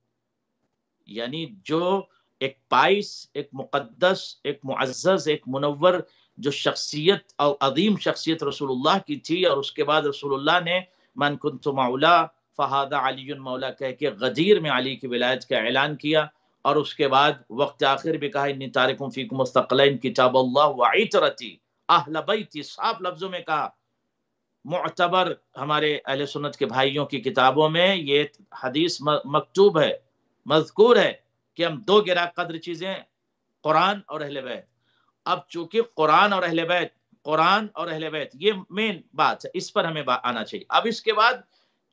Speaker 2: یعنی جو ایک پائس، ایک مقدس، ایک معزز، ایک منور جو شخصیت اور عظیم شخصیت رسول اللہ کی تھی، اور اس کے بعد رسول اللہ نے من کنت مولا فہذا علی مولا کہہ کے غدیر میں علی کی ولایت کا اعلان کیا، اور اس کے بعد وقت آخر بھی کہا انی تارکم فیکم الثقلین کتاب اللہ وعترتی اہل بیتی، صاف لفظوں میں کہا۔ معتبر ہمارے اہل سنت کے بھائیوں کی کتابوں میں یہ حدیث مکتوب ہے، مذکور ہے کہ ہم دو گرا قدر چیزیں، قرآن اور اہل بیت۔ اب چونکہ قرآن اور اہل بیت یہ مین بات ہے، اس پر ہمیں آنا چاہیے۔ اب اس کے بعد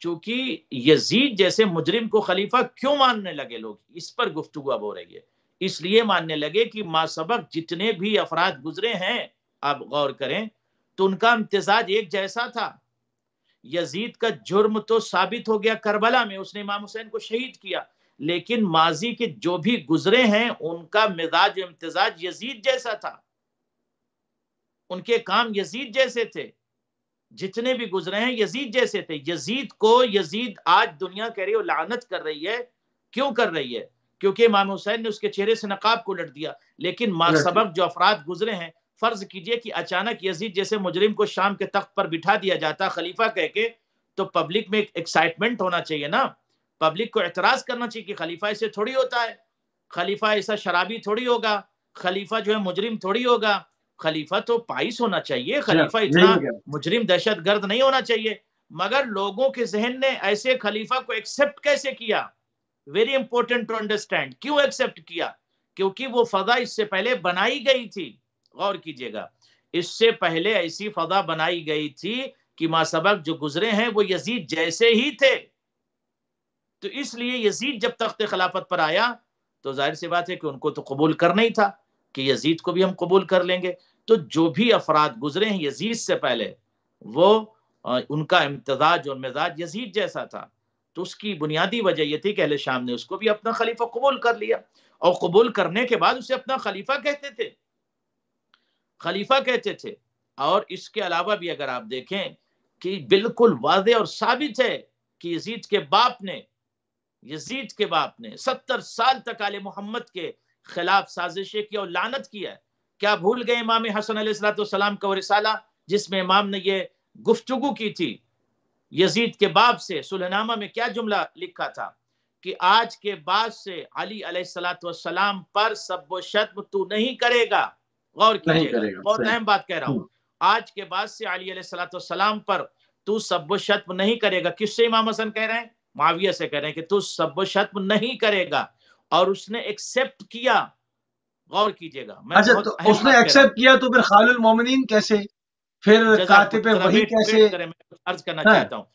Speaker 2: چونکہ یزید جیسے مجرم کو خلیفہ کیوں ماننے لگے لوگ، اس پر گفتگو اب ہو رہی ہے۔ اس لیے ماننے لگے کہ ما سبق جتنے بھی افراد گزرے ہیں، آپ غور کریں تو ان کا امتزاج ایک جیسا تھا۔ یزید کا جرم تو ثابت ہو گیا کربلا میں، اس نے امام حسین کو شہید کیا، لیکن ماضی کے جو بھی گزرے ہیں ان کا مزاج امتزاج یزید جیسا تھا، ان کے کام یزید جیسے تھے، جتنے بھی گزرے ہیں یزید جیسے تھے۔ یزید آج دنیا کہہ رہی ہے لعنت کر رہی ہے، کیوں کر رہی ہے؟ کیونکہ امام حسین نے اس کے چہرے سے نقاب کو الٹ دیا۔ لیکن ما سبق جو افراد گزرے ہیں، فرض کیجئے کہ اچانک یزید جیسے مجرم کو شام کے تخت پر بٹھا دیا جاتا خلیفہ کہہ کے، تو پبلک میں ایکسائٹمنٹ ہونا چاہیے نا، پبلک کو اعتراض کرنا چاہیے کہ خلیفہ ایسے تھوڑی ہوتا ہے، خلیفہ ایسا شرابی تھوڑی ہوگا، خلیفہ جو ہے مجرم تھوڑی ہوگا، خلیفہ تو پائس ہونا چاہیے، خلیفہ اتنا مجرم دہشت گرد نہیں ہونا چاہیے۔ مگر لوگوں کے ذہن نے ایسے خلیفہ کو ایکسپٹ کیسے کیا؟ ویری امپورٹنٹ ٹو انڈرسٹینڈ، کیوں ایکسپٹ کیا؟ کیونکہ وہ فضا اس سے پہلے بنائی گئی تھی. غور کیجئے گا، اس سے پہلے ایسی فضا بنائی گئی تھی کہ ما سبق جو گزرے ہیں وہ یزید جیسے ہی تھے. تو اس لیے یزید جب تخت خلافت پر آیا تو ظاہر سی بات ہے کہ ان کو تو قبول کرنا ہی تھا کہ یزید کو بھی ہم قبول کر لیں گے. تو جو بھی افراد گزرے ہیں یزید سے پہلے، وہ ان کا امتزاج اور مزاج یزید جیسا تھا. تو اس کی بنیادی وجہ یہ تھی کہ اہل شام نے اس کو بھی اپنا خلیفہ قبول کر لیا، اور قبول کرنے کے بعد اسے اپنا خلیفہ کہتے تھے، خلیفہ کہتے تھے. اور اس کے علاوہ بھی اگر آپ دیکھیں کہ بالکل واضح اور ثابت ہے کہ یزید کے باپ نے 70 سال تک آل محمد کے خلاف سازشیں کی اور لعنت کیا ہے. کیا بھول گئے امام حسن علیہ السلام کا وہ رسالہ جس میں امام نے یہ گفتگو کی تھی یزید کے باپ سے؟ صلح نامہ میں کیا جملہ لکھا تھا کہ آج کے بعد سے علی علیہ السلام پر سب و شتم تو نہیں کرے گا. غور کیجئے گا، بہت اہم بات کہہ رہا ہوں. آج کے بعد سے علی علیہ السلام پر تو سب و شتم نہیں کرے گا. کس سے امام حسن کہہ رہے ہیں؟ معاویہ سے کہہ رہے ہیں کہ تو سب و شتم نہیں کرے گا. اور اس نے ایکسپٹ کیا. غور کیجئے گا.
Speaker 1: اچھا، تو اس نے ایکسپٹ کیا تو پھر خال المومنین کیسے؟ پھر کاتب وحی کیسے؟
Speaker 2: میں عرض کرنا چاہتا ہوں،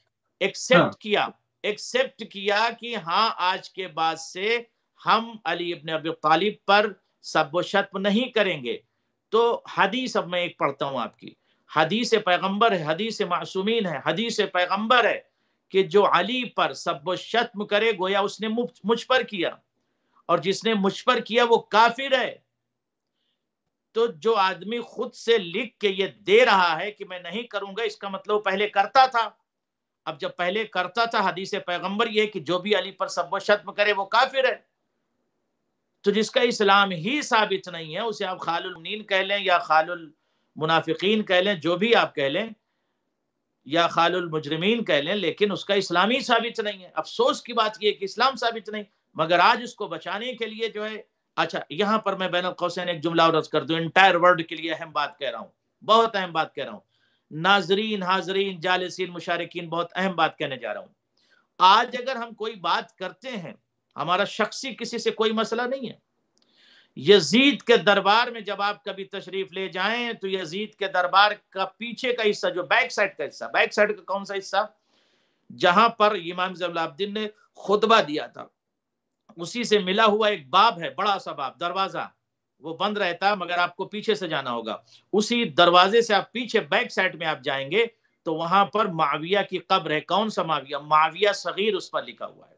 Speaker 2: ایکسپٹ کیا کہ ہاں آج کے بعد سے ہم علی ابن ابی طالب پر سب و شتم نہیں کریں گے. تو حدیث اب میں ایک پڑھتا ہوں آپ کی، حدیث پیغمبر ہے، حدیث معصومین ہے، حدیث پیغمبر ہے کہ جو علی پر سب و شتم کرے گویا اس نے مجھ پر کیا، اور جس نے مجھ پر کیا وہ کافر ہے. تو جو آدمی خود سے لکھ کے یہ دے رہا ہے کہ میں نہیں کروں گا، اس کا مطلب پہلے کرتا تھا. اب جب پہلے کرتا تھا، حدیث پیغمبر یہ کہ جو بھی علی پر سب و شتم کرے وہ کافر ہے. تو جس کا اسلام ہی ثابت نہیں ہے اسے آپ خال المنین کہہ لیں یا خال المنافقین کہہ لیں، جو بھی آپ کہہ لیں، یا خال المجرمین کہہ لیں، لیکن اس کا اسلام ہی ثابت نہیں ہے. افسوس کی بات یہ کہ اسلام ثابت نہیں، مگر آج اس کو بچانے کے لیے جو ہے. اچھا، یہاں پر میں بین القوسین ایک جملہ عرض کر دوں، انٹائر ورلڈ کے لیے اہم بات کہہ رہا ہوں، بہت اہم بات کہہ رہا ہوں. ناظرین، حاضرین، جالسین، مشارکین، بہت اہم بات کہنے جا رہا ہوں. آج اگر ہم کوئی بات کرتے ہیں، ہمارا شخصی کسی سے کوئی مسئلہ نہیں ہے. یزید کے دربار میں جب آپ کبھی تشریف لے جائیں تو یزید کے دربار کا پیچھے کا حصہ، جو بیک سائڈ کا حصہ، بیک سائڈ کا کون سا حصہ؟ جہاں پر امام زین العابدین نے خطبہ دیا تھا، اسی سے ملا ہوا ایک باب ہے، بڑا سا باب، دروازہ، وہ بند رہتا مگر آپ کو پیچھے سے جانا ہوگا. اسی دروازے سے آپ پیچھے بیک سائڈ میں آپ جائیں گے تو وہاں پر معاویہ کی قبر ہے. کون سا معاویہ؟ معاویہ صغیر اس پر لکھا ہوا ہے.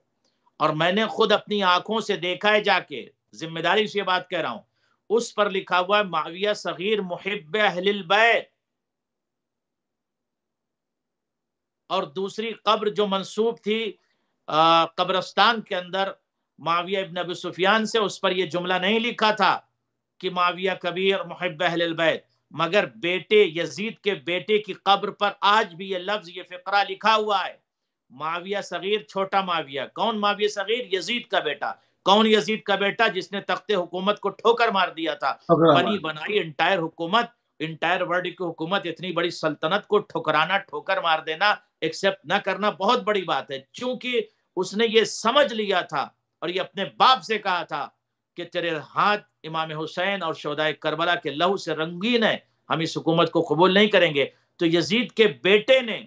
Speaker 2: اور میں نے خود اپنی آنکھوں سے دیکھا ہے جا کے، ذمہ داری سے یہ بات کہہ رہا ہوں. اس پر لکھا ہوا ہے معاویہ صغیر محب اہل البیت. اور دوسری قبر جو منسوب تھی قبرستان کے اندر معاویہ ابن ابی سفیان سے، اس پر یہ جملہ نہیں لکھا تھا کہ معاویہ کبیر محب اہل البیت، مگر بیٹے یزید کے بیٹے کی قبر پر آج بھی یہ لفظ، یہ فقرہ لکھا ہوا ہے، معاویہ صغیر چھوٹا معاویہ. کون معاویہ صغیر؟ یزید کا بیٹا. کون یزید کا بیٹا؟ جس نے تخت حکومت کو ٹھوکر مار دیا تھا. بنی بنائی انٹائر حکومت، انٹائر ورلڈ کی حکومت، اتنی بڑی سلطنت کو ٹھکرانا، ٹھوکر مار دینا، ایکسپٹ نہ کرنا بہت بڑی بات ہے. چونکہ اس نے یہ سمجھ لیا تھا اور یہ اپنے باپ سے کہا تھا کہ تیرے ہاتھ امام حسین اور شہدائے کربلا کے لہو سے رنگین ہے، ہم اس حکومت کو قبول نہیں کریں گے. تو یزید کے بیٹے نے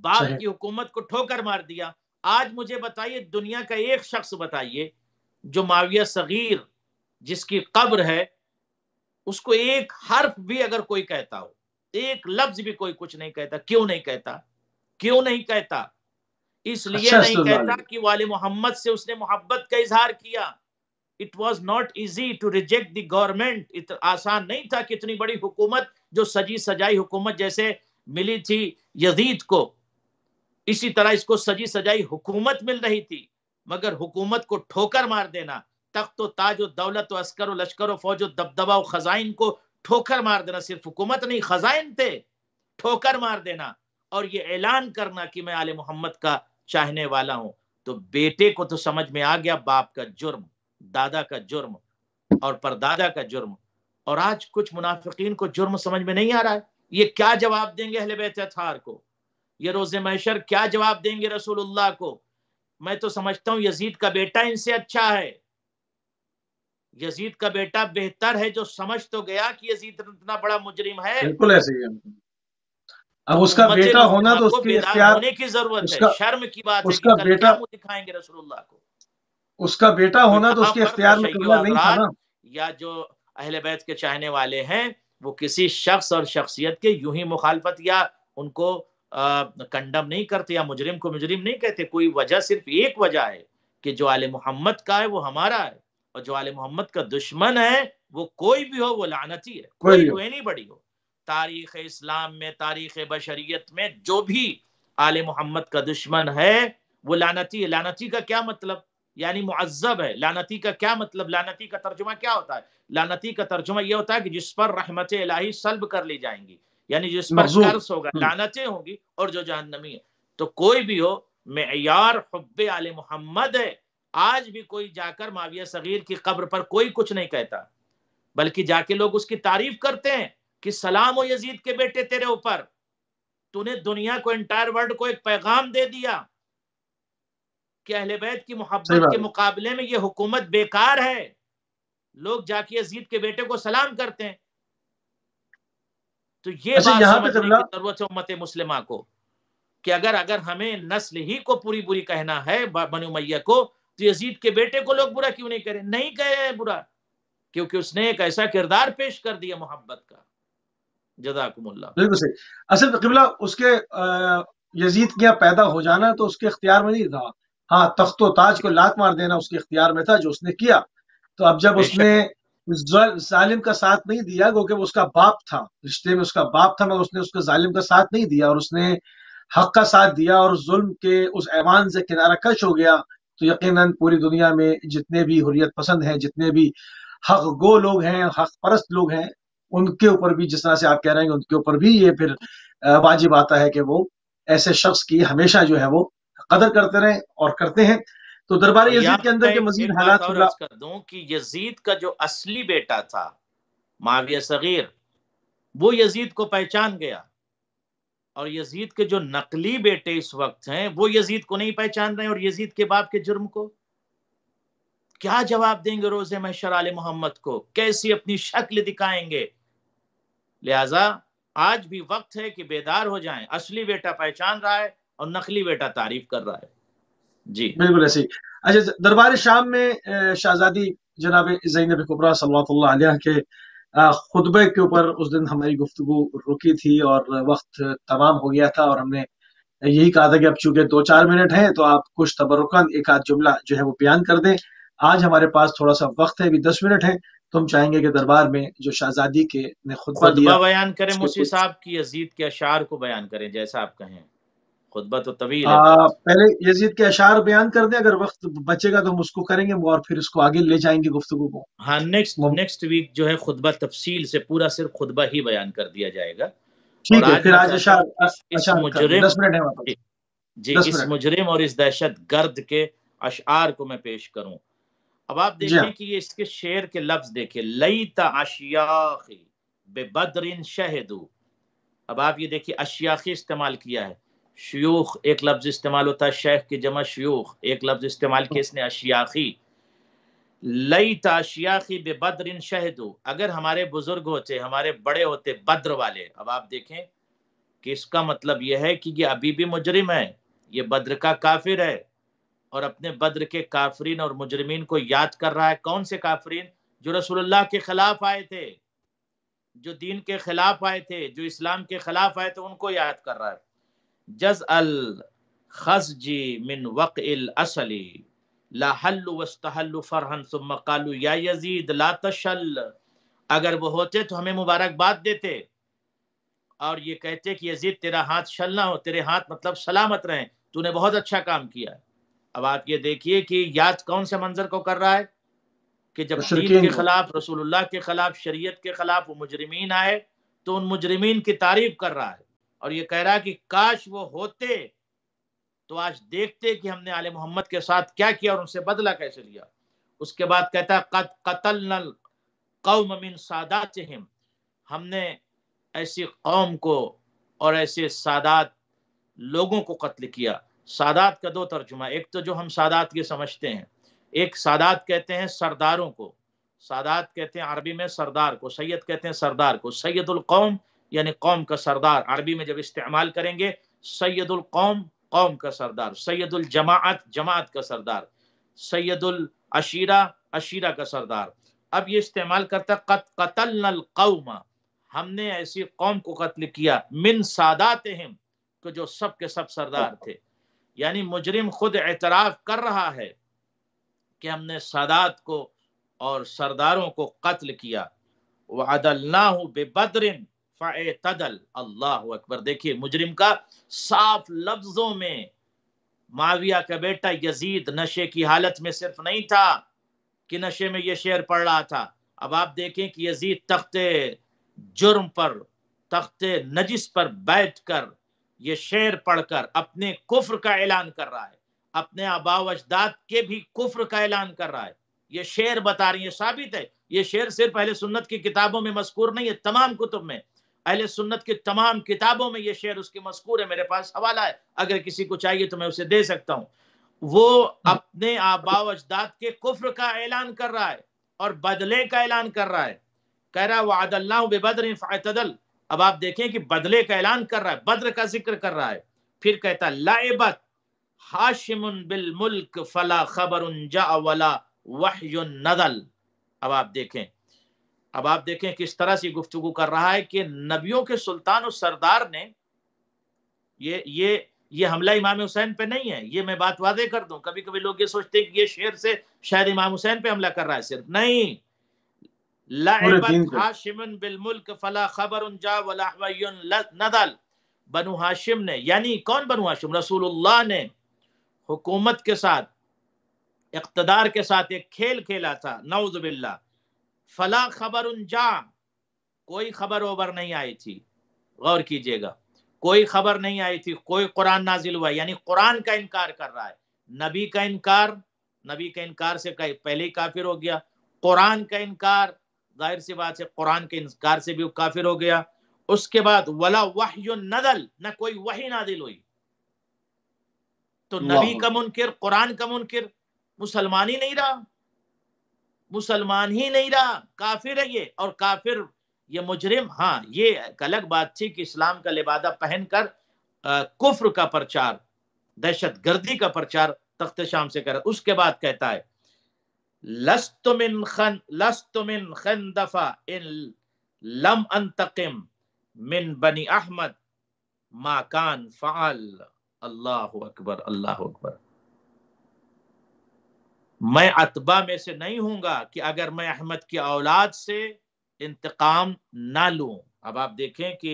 Speaker 2: باپ کی حکومت کو ٹھوکر مار دیا. آج مجھے بتائیے، دنیا کا ایک شخص بتائیے جو معاویہ صغیر جس کی قبر ہے اس کو ایک حرف بھی اگر کوئی کہتا ہو، ایک لفظ بھی کوئی کچھ نہیں کہتا. کیوں نہیں کہتا؟ کیوں نہیں کہتا؟ اس لیے نہیں کہتا کہ والے محمد سے اس نے محبت کا اظہار کیا. It was not easy to reject the government. آسان نہیں تھا کہ اتنی بڑی حکومت جو سجی سجائی حکومت جیسے ملی تھی یزید کو، اسی طرح اس کو سجی سجائی حکومت مل رہی تھی، مگر حکومت کو ٹھوکر مار دینا، تخت و تاج و دولت و عسکر و لشکر و فوج و دبدبہ و خزائن کو ٹھوکر مار دینا، صرف حکومت نہیں خزائن تھے، ٹھوکر مار دینا، اور یہ اعلان کرنا کہ میں آل محمد کا چاہنے والا ہوں. تو بیٹے کو تو سمجھ میں آ گیا باپ کا جرم، دادا کا جرم اور پردادا کا جرم. اور آج کچھ منافقین کو جرم سمجھ میں نہیں آ رہا ہے. یہ کیا جواب دیں گے اہل بیت اطہار کو؟ یہ روز محشر کیا جواب دیں گے رسول اللہ کو؟ میں تو سمجھتا ہوں یزید کا بیٹا ان سے اچھا ہے. یزید کا بیٹا بہتر ہے جو سمجھ تو گیا کہ یزید اتنا بڑا مجرم ہے.
Speaker 1: بالکل ایسے ہی ہے.
Speaker 2: تو
Speaker 1: اب اس کا
Speaker 2: امت
Speaker 1: بیٹا ہونا
Speaker 2: مسلمہ
Speaker 1: تو اس
Speaker 2: کو
Speaker 1: کی
Speaker 2: بیدار
Speaker 1: اختیار،
Speaker 2: ہونے کی ضرورت
Speaker 1: اس
Speaker 2: ہے.
Speaker 1: کا
Speaker 2: شرم کی بات ہے
Speaker 1: اس
Speaker 2: کہ
Speaker 1: کا
Speaker 2: کل
Speaker 1: بیٹا
Speaker 2: کیا منہ دکھائیں گے رسول اللہ کو.
Speaker 1: اس کا بیٹا
Speaker 2: تو
Speaker 1: ہونا تو اس
Speaker 2: یہاں
Speaker 1: کے
Speaker 2: پر
Speaker 1: اختیار میں
Speaker 2: تشیع
Speaker 1: قبلہ نہیں تھا
Speaker 2: حضرات
Speaker 1: نا.
Speaker 2: یا جو اہل بیت کے چاہنے والے ہیں وہ کسی شخص اور شخصیت کے یوں ہی مخالفت یا ان کو کنڈم نہیں کرتے یا مجرم کو مجرم نہیں کہتے. کوئی وجہ، صرف ایک وجہ ہے کہ جو آل محمد کا ہے وہ ہمارا ہے، اور جو آل محمد کا دشمن ہے وہ کوئی بھی ہو وہ لعنتی ہے،
Speaker 1: کوئی
Speaker 2: کوئی
Speaker 1: بھی ہو.
Speaker 2: ہوئے نہیں بڑی ہو. تاریخ اسلام میں، تاریخ بشریت میں جو بھی آل محمد کا دشمن ہے وہ لعنتی ہے. لعنتی کا کیا مطلب؟ یعنی معذب ہے. لعنتی کا کیا مطلب؟ لعنتی کا ترجمہ کیا ہوتا ہے؟ لعنتی کا ترجمہ یہ ہوتا ہے کہ جس پر رحمت الہی سلب کر لی جائیں گی، یعنی جس پر
Speaker 1: مغضوب.
Speaker 2: قرض ہوگا، لعنتیں ہوں گی، اور جو جہنمی ہے. تو کوئی بھی ہو، معیار حب آل محمد ہے. آج بھی کوئی جا کر معاویہ صغیر کی قبر پر کوئی کچھ نہیں کہتا، بلکہ جا کے لوگ اس کی تعریف کرتے ہیں کہ سلام و یزید کے بیٹے تیرے اوپر، تو نے دنیا کو، انٹائر ورلڈ کو ایک پیغام دے دیا کہ اہل بیت کی
Speaker 1: صحیح
Speaker 2: محبت کے
Speaker 1: بات ہے.
Speaker 2: مقابلے میں یہ حکومت بیکار ہے. لوگ جا کے یزید کے بیٹے کو سلام کرتے ہیں. تو یہ
Speaker 1: اچھا
Speaker 2: بات
Speaker 1: یہاں پہ
Speaker 2: سمجھنے
Speaker 1: قبلہ،
Speaker 2: کی ضرورت ہے امت مسلمہ کو کہ اگر ہمیں نسل ہی کو پوری بری کہنا ہے بنو امیہ کو، تو یزید کے بیٹے کو لوگ برا کیوں نہیں کریں؟ نہیں کہہ رہے ہیں برا، کیونکہ اس نے ایک ایسا کردار پیش کر دیا محبت کا. جزاکم اللہ.
Speaker 1: بالکل صحیح. اصل میں قبلہ اس کے یزید کیا پیدا ہو جانا تو اس کے اختیار میں نہیں تھا. ہاں تخت و تاج کو لات مار دینا اس کے اختیار میں تھا جو اس نے کیا. تو اب جب
Speaker 2: بے
Speaker 1: اس
Speaker 2: شک
Speaker 1: نے ظالم کا ساتھ نہیں دیا، کیونکہ وہ اس کا باپ تھا، رشتے میں اس کا باپ تھا، مگر اس نے اس کو ظالم کا ساتھ نہیں دیا اور اس نے حق کا ساتھ دیا اور ظلم کے اس ایوان سے کنارہ کش ہو گیا، تو یقیناً پوری دنیا میں جتنے بھی حریت پسند ہیں، جتنے بھی حق گو لوگ ہیں، حق پرست لوگ ہیں، ان کے اوپر بھی، جس طرح سے آپ کہہ رہے ہیں، ان کے اوپر بھی یہ پھر واجب آتا ہے کہ وہ ایسے شخص کی ہمیشہ جو ہے وہ قدر کرتے رہیں اور کرتے ہیں. تو دربار
Speaker 2: اور یہاں
Speaker 1: یزید کے
Speaker 2: پر
Speaker 1: اندر
Speaker 2: میں
Speaker 1: کے مزید
Speaker 2: ایک بات
Speaker 1: حالات
Speaker 2: اور
Speaker 1: قبلہ.
Speaker 2: عرض کر دوں کہ یزید کا جو اصلی بیٹا تھا معاویہ صغیر، وہ یزید کو پہچان گیا، اور یزید کے جو نقلی بیٹے اس وقت ہیں وہ یزید کو نہیں پہچان رہے ہیں، اور یزید کے باپ کے جرم کو کیا جواب دیں گے روز محشر آل محمد کو؟ کیسی اپنی شکل دکھائیں گے؟ لہذا آج بھی وقت ہے کہ بیدار ہو جائیں. اصلی بیٹا پہچان رہا ہے اور نقلی بیٹا تعریف کر رہا ہے. جی
Speaker 1: بالکل ایسے ہی. اچھا دربار شام میں شہزادی جناب زینب کبریٰ صلوات اللہ علیہ کے خطبے کے اوپر اس دن ہماری گفتگو رکی تھی اور وقت تمام ہو گیا تھا، اور ہم نے یہی کہا تھا کہ اب چونکہ 2-4 منٹ ہیں تو آپ کچھ تبرکاً ایک آدھ جملہ جو ہے وہ بیان کر دیں. آج ہمارے پاس تھوڑا سا وقت ہے، ابھی 10 منٹ ہیں، تو ہم چاہیں گے کہ دربار میں جو شہزادی کے نے خطبہ دیا
Speaker 2: خطبہ بیان کریں
Speaker 1: اس کے
Speaker 2: موسی
Speaker 1: کچھ
Speaker 2: صاحب کی یزید کے اشعار کو بیان کریں، جیسا آپ کہیں. خطبہ تو طویل ہے بہت.
Speaker 1: پہلے یزید کے اشعار بیان کر دیں، اگر وقت بچے گا تو ہم اس کو کریں گے اور پھر اس کو آگے لے جائیں گے گفتگو کو.
Speaker 2: ہاں نیکسٹ ویک جو ہے خطبہ تفصیل سے پورا صرف خطبہ ہی بیان کر دیا جائے گا. اور
Speaker 1: ٹھیک ہے،
Speaker 2: آج
Speaker 1: پھر
Speaker 2: میں
Speaker 1: آج
Speaker 2: چاہتا ہوں اس
Speaker 1: اشعار کر دیں.
Speaker 2: مجرم
Speaker 1: 10 منٹ ہے ہمارے
Speaker 2: جی,
Speaker 1: پاس.
Speaker 2: جی
Speaker 1: 10
Speaker 2: اس
Speaker 1: منٹ
Speaker 2: مجرم اور اس دہشت گرد کے اشعار کو میں پیش کروں. اب آپ
Speaker 1: جی ہاں.
Speaker 2: دیکھیں کہ یہ اس کے شعر کے لفظ دیکھیں. لیت اشیاخی ببدر شہدو. اب آپ یہ دیکھیے اشیاخی استعمال کیا ہے. شیوخ ایک لفظ استعمال ہوتا ہے، شیخ کی جمع شیوخ، ایک لفظ استعمال کیا اس نے اشیاخی. لیت اشیاخی ببدر شہدو، اگر ہمارے بزرگ ہوتے، ہمارے بڑے ہوتے بدر والے. اب آپ دیکھیں کہ اس کا مطلب یہ ہے کہ یہ ابھی بھی مجرم ہے، یہ بدر کا کافر ہے، اور اپنے بدر کے کافرین اور مجرمین کو یاد کر رہا ہے. کون سے کافرین؟ جو رسول اللہ کے خلاف آئے تھے، جو دین کے خلاف آئے تھے، جو اسلام کے خلاف آئے تھے، ان کو یاد کر رہا ہے. جز الخزجی من وقع الاصلی لا حل واستحل فرحا ثم قالوا یا یزید لا تشل. اگر وہ ہوتے تو ہمیں مبارکباد دیتے اور یہ کہتے کہ یزید تیرا ہاتھ شل نہ ہو، تیرے ہاتھ مطلب سلامت رہیں، تو نے بہت اچھا کام کیا. اب آپ یہ دیکھیے کہ یاد کون سے منظر کو کر رہا ہے کہ جب دین
Speaker 1: مشرکین
Speaker 2: کے
Speaker 1: کو.
Speaker 2: خلاف، رسول اللہ کے خلاف، شریعت کے خلاف وہ مجرمین آئے تو ان مجرمین کی تعریف کر رہا ہے، اور یہ کہہ رہا ہے کہ کاش وہ ہوتے تو آج دیکھتے کہ ہم نے آل محمد کے ساتھ کیا کیا اور ان سے بدلہ کیسے لیا. اس کے بعد کہتا ہے قد قتلنا القوم من ساداتہم، ہم نے ایسی قوم کو اور ایسے سادات لوگوں کو قتل کیا. سادات کا 2 ترجمہ، ایک تو جو ہم سادات یہ سمجھتے ہیں، ایک سادات کہتے ہیں سرداروں کو، سادات کہتے ہیں عربی میں سردار کو، سید کہتے ہیں سردار کو، سید القوم یعنی قوم کا سردار عربی میں جب استعمال کریں گے، سید القوم قوم کا سردار، سید الجماعت جماعت کا سردار، سید العشیرہ عشیرہ کا سردار۔ اب یہ استعمال کرتا قد قتلنا القوم، ہم نے ایسی قوم کو قتل کیا، من ساداتہم، کہ جو سب کے سب سردار تھے۔ یعنی مجرم خود اعتراف کر رہا ہے کہ ہم نے سادات کو اور سرداروں کو قتل کیا۔ وعدلناہ ببدر فاعتدل، اللہ اکبر۔ دیکھیے مجرم کا صاف لفظوں میں، معاویہ کا بیٹا یزید نشے کی حالت میں صرف نہیں تھا کہ نشے میں یہ شعر پڑھ رہا تھا، اب آپ دیکھیں کہ یزید تخت جرم پر، تخت نجس پر بیٹھ کر یہ شعر پڑھ کر اپنے کفر کا اعلان کر رہا ہے، اپنے آباء و اجداد کے بھی کفر کا اعلان کر رہا ہے۔ یہ شعر بتا رہی ہے، ثابت ہے، یہ شعر صرف اہل سنت کی کتابوں میں مذکور نہیں ہے، تمام کتب میں، اہل سنت کی تمام کتابوں میں یہ شعر اس کے مذکور ہے۔ میرے پاس حوالہ ہے، اگر کسی کو چاہیے تو میں اسے دے سکتا ہوں۔ وہ اپنے آباء و اجداد کے کفر کا اعلان کر رہا ہے اور بدلے کا اعلان کر رہا ہے، کہہ رہا ہے وعد اللہ ببدر فاعتدل۔ اب آپ دیکھیں کہ بدلے کا اعلان کر رہا ہے، بدر کا ذکر کر رہا ہے، پھر کہتا لعبت ہاشم بالملک فلا خبر جاء ولا وحی نزل۔ اب آپ دیکھیں کس طرح سے گفتگو کر رہا ہے کہ نبیوں کے سلطان و سردار نے یہ حملہ امام حسین پہ نہیں ہے، یہ میں بات واضح کر دوں، کبھی کبھی لوگ یہ سوچتے ہیں کہ یہ شعر سے شاید امام حسین پہ حملہ کر رہا ہے، صرف نہیں، لعبت ہاشم بالملک فلا خبر جاء ولا وحی نزل۔ بنو ہاشم نے، یعنی کون بنو ہاشم؟ رسول اللہ نے حکومت کے ساتھ، اقتدار کے ساتھ ایک کھیل کھیلا تھا، نعوذ باللہ، فلا خبر جاء، کوئی خبر اوبر نہیں آئی تھی، غور کیجئے گا، کوئی خبر نہیں آئی تھی، کوئی قرآن نازل ہوا، یعنی قرآن کا انکار کر رہا ہے، نبی کا انکار سے پہلے ہی کافر ہو گیا، قرآن کا انکار، ظاہر سی بات ہے قرآن کے انکار سے بھی کافر ہو گیا۔ اس کے بعد ولا وحی نزل، نہ کوئی وحی نازل ہوئی، تو نبی کا منکر، قرآن کا منکر، مسلمان ہی نہیں رہا، کافر ہے یہ، اور کافر یہ مجرم۔ ہاں یہ ایک الگ بات تھی کہ اسلام کا لبادہ پہن کر کفر کا پرچار، دہشت گردی کا پرچار تخت شام سے کر، اس کے بعد کہتا ہے لست من خندفہ ان لم انتقم من بنی احمد ما کان فعل۔ اللہ اکبر، اللہ اکبر۔ میں عتبہ میں سے نہیں ہوں گا کہ اگر میں احمد کی اولاد سے انتقام نہ لوں۔ اب آپ دیکھیں کہ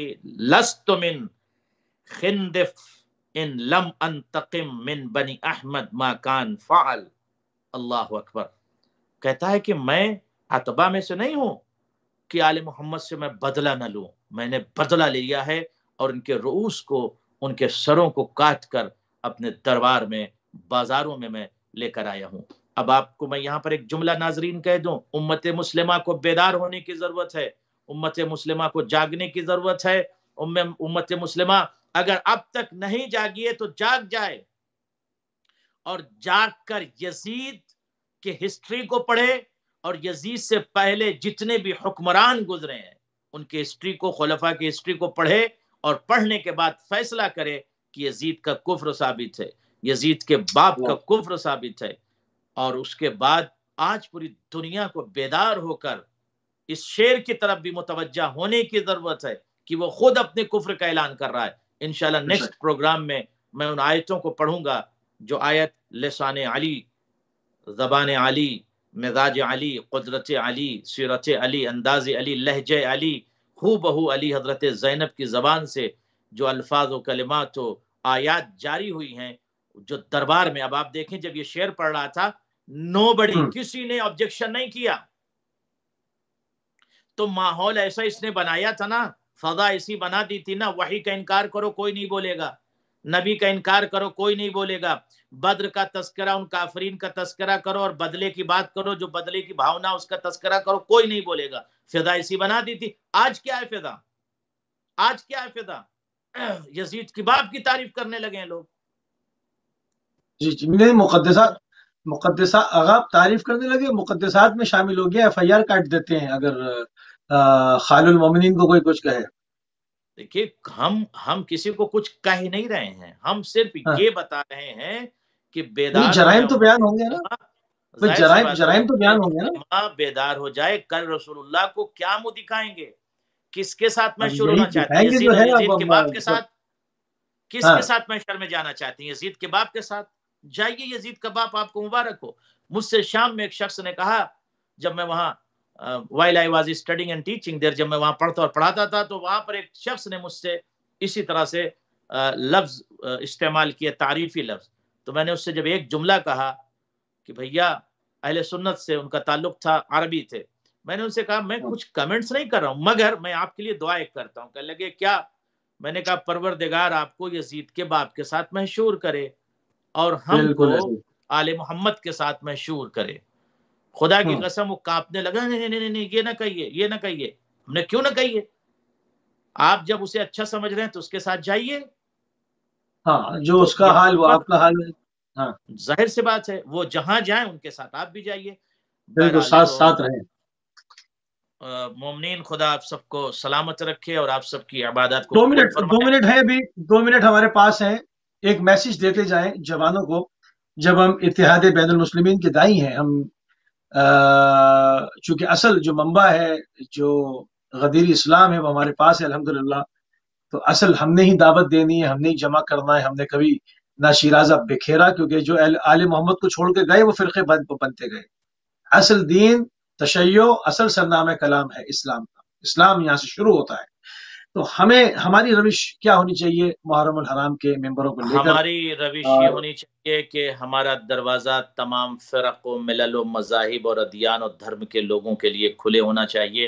Speaker 2: لست من خندف ان لم انتقم من بنی احمد ما کان فعل۔ اللہ اکبر، کہتا ہے کہ میں عتبہ میں سے نہیں ہوں کہ آل محمد سے میں بدلہ نہ لوں، میں نے بدلہ لیا ہے اور ان کے رؤوس کو، ان کے سروں کو کاٹ کر اپنے دربار میں، بازاروں میں لے کر آیا ہوں۔ اب آپ کو میں یہاں پر ایک جملہ ناظرین کہہ دوں، امت مسلمہ کو بیدار ہونے کی ضرورت ہے، امت مسلمہ کو جاگنے کی ضرورت ہے۔ امت مسلمہ اگر اب تک نہیں جاگی ہے تو جاگ جائے، اور جاگ کر یزید کے ہسٹری کو پڑھے، اور یزید سے پہلے جتنے بھی حکمران گزرے ہیں ان کے ہسٹری کو، خلفاء کی ہسٹری کو پڑھے، اور پڑھنے کے بعد فیصلہ کرے کہ یزید کا کفر ثابت ہے، یزید کے باپ کا کفر ثابت ہے۔ اور اس کے بعد آج پوری دنیا کو بیدار ہو کر اس شعر کی طرف بھی متوجہ ہونے کی ضرورت ہے کہ وہ خود اپنے کفر کا اعلان کر رہا ہے۔ انشاءاللہ نیکسٹ پروگرام میں میں ان آیتوں کو پڑھوں گا جو آیت لسان علی، زبان علی، مزاج علی، قدرت علی، سیرت علی، انداز علی، لہجہ علی، ہو بہو علی حضرت زینب کی زبان سے جو الفاظ و کلمات و آیات جاری ہوئی ہیں، جو دربار میں، اب آپ دیکھیں جب یہ شعر پڑھ رہا تھا، نوبڈی، کسی نے آبجیکشن نہیں کیا، تو ماحول ایسا اس نے بنایا تھا نا، فضا ایسی بنا دی تھی نا، وحی کا انکار کرو کوئی نہیں بولے گا، نبی کا انکار کرو کوئی نہیں بولے گا، بدر کا تذکرہ، ان کافرین کا تذکرہ کرو اور بدلے کی بات کرو، جو بدلے کی بھاونا اس کا تذکرہ کرو، کوئی نہیں بولے گا، فضا ایسی بنا دی تھی۔ آج کیا ہے فضا؟ آج کیا ہے فضا؟ یزید کی باپ کی تعریف کرنے لگے ہیں لوگ۔
Speaker 1: جی جی، مقدسات مقدسات آپ تعریف کرنے لگے، مقدسات میں شامل ہو گیا، FIR کاٹ دیتے ہیں اگر خال المومنین کو کوئی کچھ کہے.
Speaker 2: دیکھیے ہم کسی کو کچھ کہہ نہیں رہے ہیں، ہم صرف
Speaker 1: ہاں
Speaker 2: یہ بتا رہے ہیں کہ
Speaker 1: نہیں،
Speaker 2: بیدار ہو جائے
Speaker 1: جرائم تو
Speaker 2: امت
Speaker 1: بیان ہوں گے نا
Speaker 2: مسلمہ.
Speaker 1: بھائی،
Speaker 2: ظاہر سی
Speaker 1: جرائم
Speaker 2: بات ہے
Speaker 1: جرائم تو
Speaker 2: امت
Speaker 1: بیان ہوں گے نا.
Speaker 2: مسلمہ بیدار ہو جائے. کل رسول اللہ کو کیا منہ دکھائیں گے؟ کس کے ساتھ
Speaker 1: اب
Speaker 2: مشہور
Speaker 1: یہی
Speaker 2: ہونا چاہتے
Speaker 1: دکھائیں
Speaker 2: ہیں؟
Speaker 1: گے
Speaker 2: یزید
Speaker 1: جو
Speaker 2: اور
Speaker 1: ہے
Speaker 2: یزید کے باپ کے
Speaker 1: اب
Speaker 2: ساتھ؟ کس
Speaker 1: ہاں
Speaker 2: کے ساتھ محشر میں جانا چاہتے ہیں؟ یزید کے باپ کے ساتھ جائیے. یزید کا باپ آپ کو مبارک ہو. مجھ سے شام میں ایک شخص نے کہا، جب میں وہاں while I was studying and teaching there، جب میں وہاں پڑھتا اور پڑھاتا تھا، تو وہاں پر ایک شخص نے مجھ سے اسی طرح سے لفظ استعمال کیا، تعریفی لفظ. تو میں نے اس سے جب ایک جملہ کہا کہ بھیا اہل سنت سے ان کا تعلق تھا، عربی تھے، میں نے ان سے کہا میں کچھ کمنٹس نہیں کر رہا ہوں، مگر میں آپ کے لیے دعا ایک کرتا ہوں. کہنے لگے کیا؟ میں نے کہا پروردگار آپ کو یزید کے باپ کے ساتھ محشور کرے اور ہم کو
Speaker 1: بالکل ایسے ہی.
Speaker 2: آل محمد کے ساتھ محشور کرے. خدا کی
Speaker 1: ہوں،
Speaker 2: قسم وہ کانپنے لگا، نہیں نہیں نہیں، یہ نہ کہیے، یہ نہ کہیے. ہم نے کیوں نہ کہیے؟ آپ جب اسے اچھا سمجھ رہے ہیں تو اس کے ساتھ جائیے.
Speaker 1: ہاں جو
Speaker 2: تو
Speaker 1: اس کا حال وہ
Speaker 2: یہاں
Speaker 1: آپ کا حال ہے. ہاں
Speaker 2: پر ظاہر سی بات ہے وہ جہاں جائیں ان کے ساتھ آپ بھی جائیے.
Speaker 1: بالکل،
Speaker 2: بہرحال
Speaker 1: ساتھ
Speaker 2: تو
Speaker 1: ساتھ رہیں.
Speaker 2: مومنین خدا آپ سب کو سلامت رکھے اور آپ سب کی عبادات کو
Speaker 1: دو
Speaker 2: قبول
Speaker 1: منٹ دو
Speaker 2: فرمائے.
Speaker 1: منٹ ہے ابھی، 2 منٹ ہمارے پاس ہیں. ایک میسج دیتے جائیں جوانوں کو. جب ہم اتحاد بین المسلمین کے دائی ہیں، ہم چونکہ اصل جو منبع ہے، جو غدیر اسلام ہے، وہ ہمارے پاس ہے الحمدللہ. تو اصل ہم نے ہی دعوت دینی ہے، ہم نے ہی جمع کرنا ہے. ہم نے کبھی نہ شیرازہ بکھیرا، کیونکہ جو آل محمد کو چھوڑ کے گئے وہ فرقے بنتے گئے. اصل دین تشیع، اصل سرنامہ کلام ہے اسلام کا. اسلام یہاں سے شروع ہوتا ہے. تو ہماری روش کیا ہونی چاہیے محرم الحرام کے ممبروں کو لے کر؟
Speaker 2: ہماری روش یہ
Speaker 1: اور
Speaker 2: ہونی چاہیے کہ ہمارا دروازہ تمام فرق و ملل و مذاہب اور ادیان و دھرم کے لوگوں کے لیے کھلے ہونا چاہیے،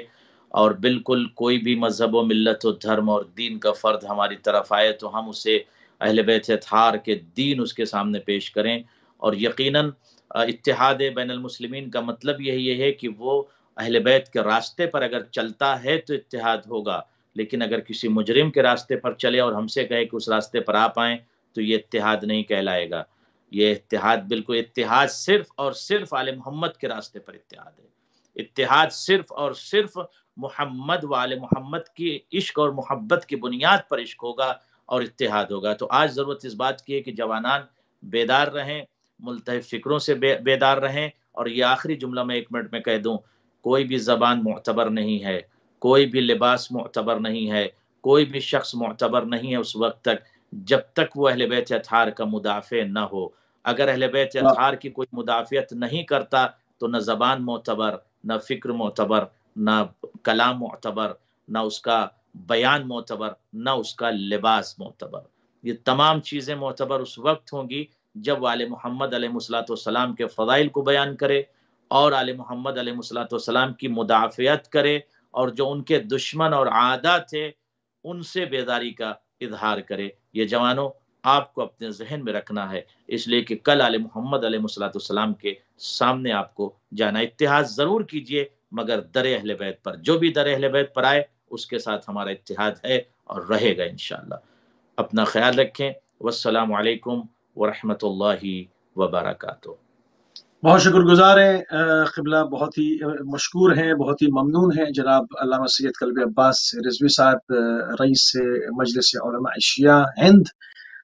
Speaker 2: اور بالکل کوئی بھی مذہب و ملت و دھرم اور دین کا فرد ہماری طرف آئے تو ہم اسے اہل بیت اطہار کے دین اس کے سامنے پیش کریں. اور یقیناً اتحاد بین المسلمین کا مطلب یہی ہے کہ وہ اہل بیت کے راستے پر اگر چلتا ہے تو اتحاد ہوگا، لیکن اگر کسی مجرم کے راستے پر چلے اور ہم سے کہے کہ اس راستے پر آپ آئیں تو یہ اتحاد نہیں کہلائے گا. یہ اتحاد بالکل، اتحاد صرف اور صرف آل محمد کے راستے پر اتحاد ہے. اتحاد صرف اور صرف محمد و آل محمد کی عشق اور محبت کی بنیاد پر عشق ہوگا اور اتحاد ہوگا. تو آج ضرورت اس بات کی ہے کہ جوانان بیدار رہیں، ملتحف فکروں سے بیدار رہیں. اور یہ آخری جملہ میں 1 منٹ میں کہہ دوں، کوئی بھی زبان معتبر نہیں ہے، کوئی بھی لباس معتبر نہیں ہے، کوئی بھی شخص معتبر نہیں ہے اس وقت تک جب تک وہ اہل بیت اطہار کا مدافع نہ ہو. اگر اہل بیت اطہار کی کوئی مدافعت نہیں کرتا تو نہ زبان معتبر، نہ فکر معتبر، نہ کلام معتبر، نہ اس کا بیان معتبر، نہ اس کا لباس معتبر. یہ تمام چیزیں معتبر اس وقت ہوں گی جب آل محمد علیہ الصلوۃ والسلام کے فضائل کو بیان کرے اور آل محمد علیہ الصلوۃ والسلام کی مدافعت کرے، اور جو ان کے دشمن اور عادہ تھے ان سے بیداری کا اظہار کرے. یہ جوانوں آپ کو اپنے ذہن میں رکھنا ہے، اس لیے کہ کل آل محمد علیہ الصلوۃ والسلام کے سامنے آپ کو جانا. اتحاد ضرور کیجئے مگر در اہل بیت پر. جو بھی در اہل بیت پر آئے اس کے ساتھ ہمارا اتحاد ہے اور رہے گا انشاءاللہ. اپنا خیال رکھیں. والسلام علیکم ورحمۃ اللہ وبرکاتہ.
Speaker 1: بہت شکر گزار ہیں قبلہ، بہت ہی مشکور ہیں، بہت ہی ممنون ہیں جناب علامہ سید قلب عباس رضوی صاحب، رئیس مجلس علماء شیعہ ہند،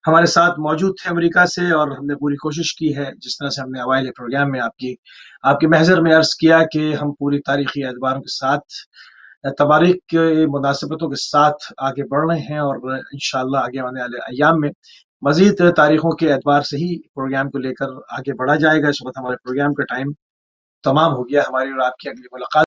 Speaker 1: ہمارے ساتھ موجود تھے امریکہ سے. اور ہم نے پوری کوشش کی ہے، جس طرح سے ہم نے اوائل پروگرام میں آپ کے محضر میں عرض کیا، کہ ہم پوری تاریخی اعتباروں کے ساتھ، تباریک کے مناسبتوں کے ساتھ آگے بڑھ رہے ہیں. اور انشاءاللہ آگے آنے والے ایام میں مزید تاریخوں کے اعتبار سے ہی پروگرام کو لے کر آگے بڑھا جائے گا. اس وقت ہمارے پروگرام کا ٹائم تمام ہو گیا. ہماری اور آپ کی اگلی ملاقات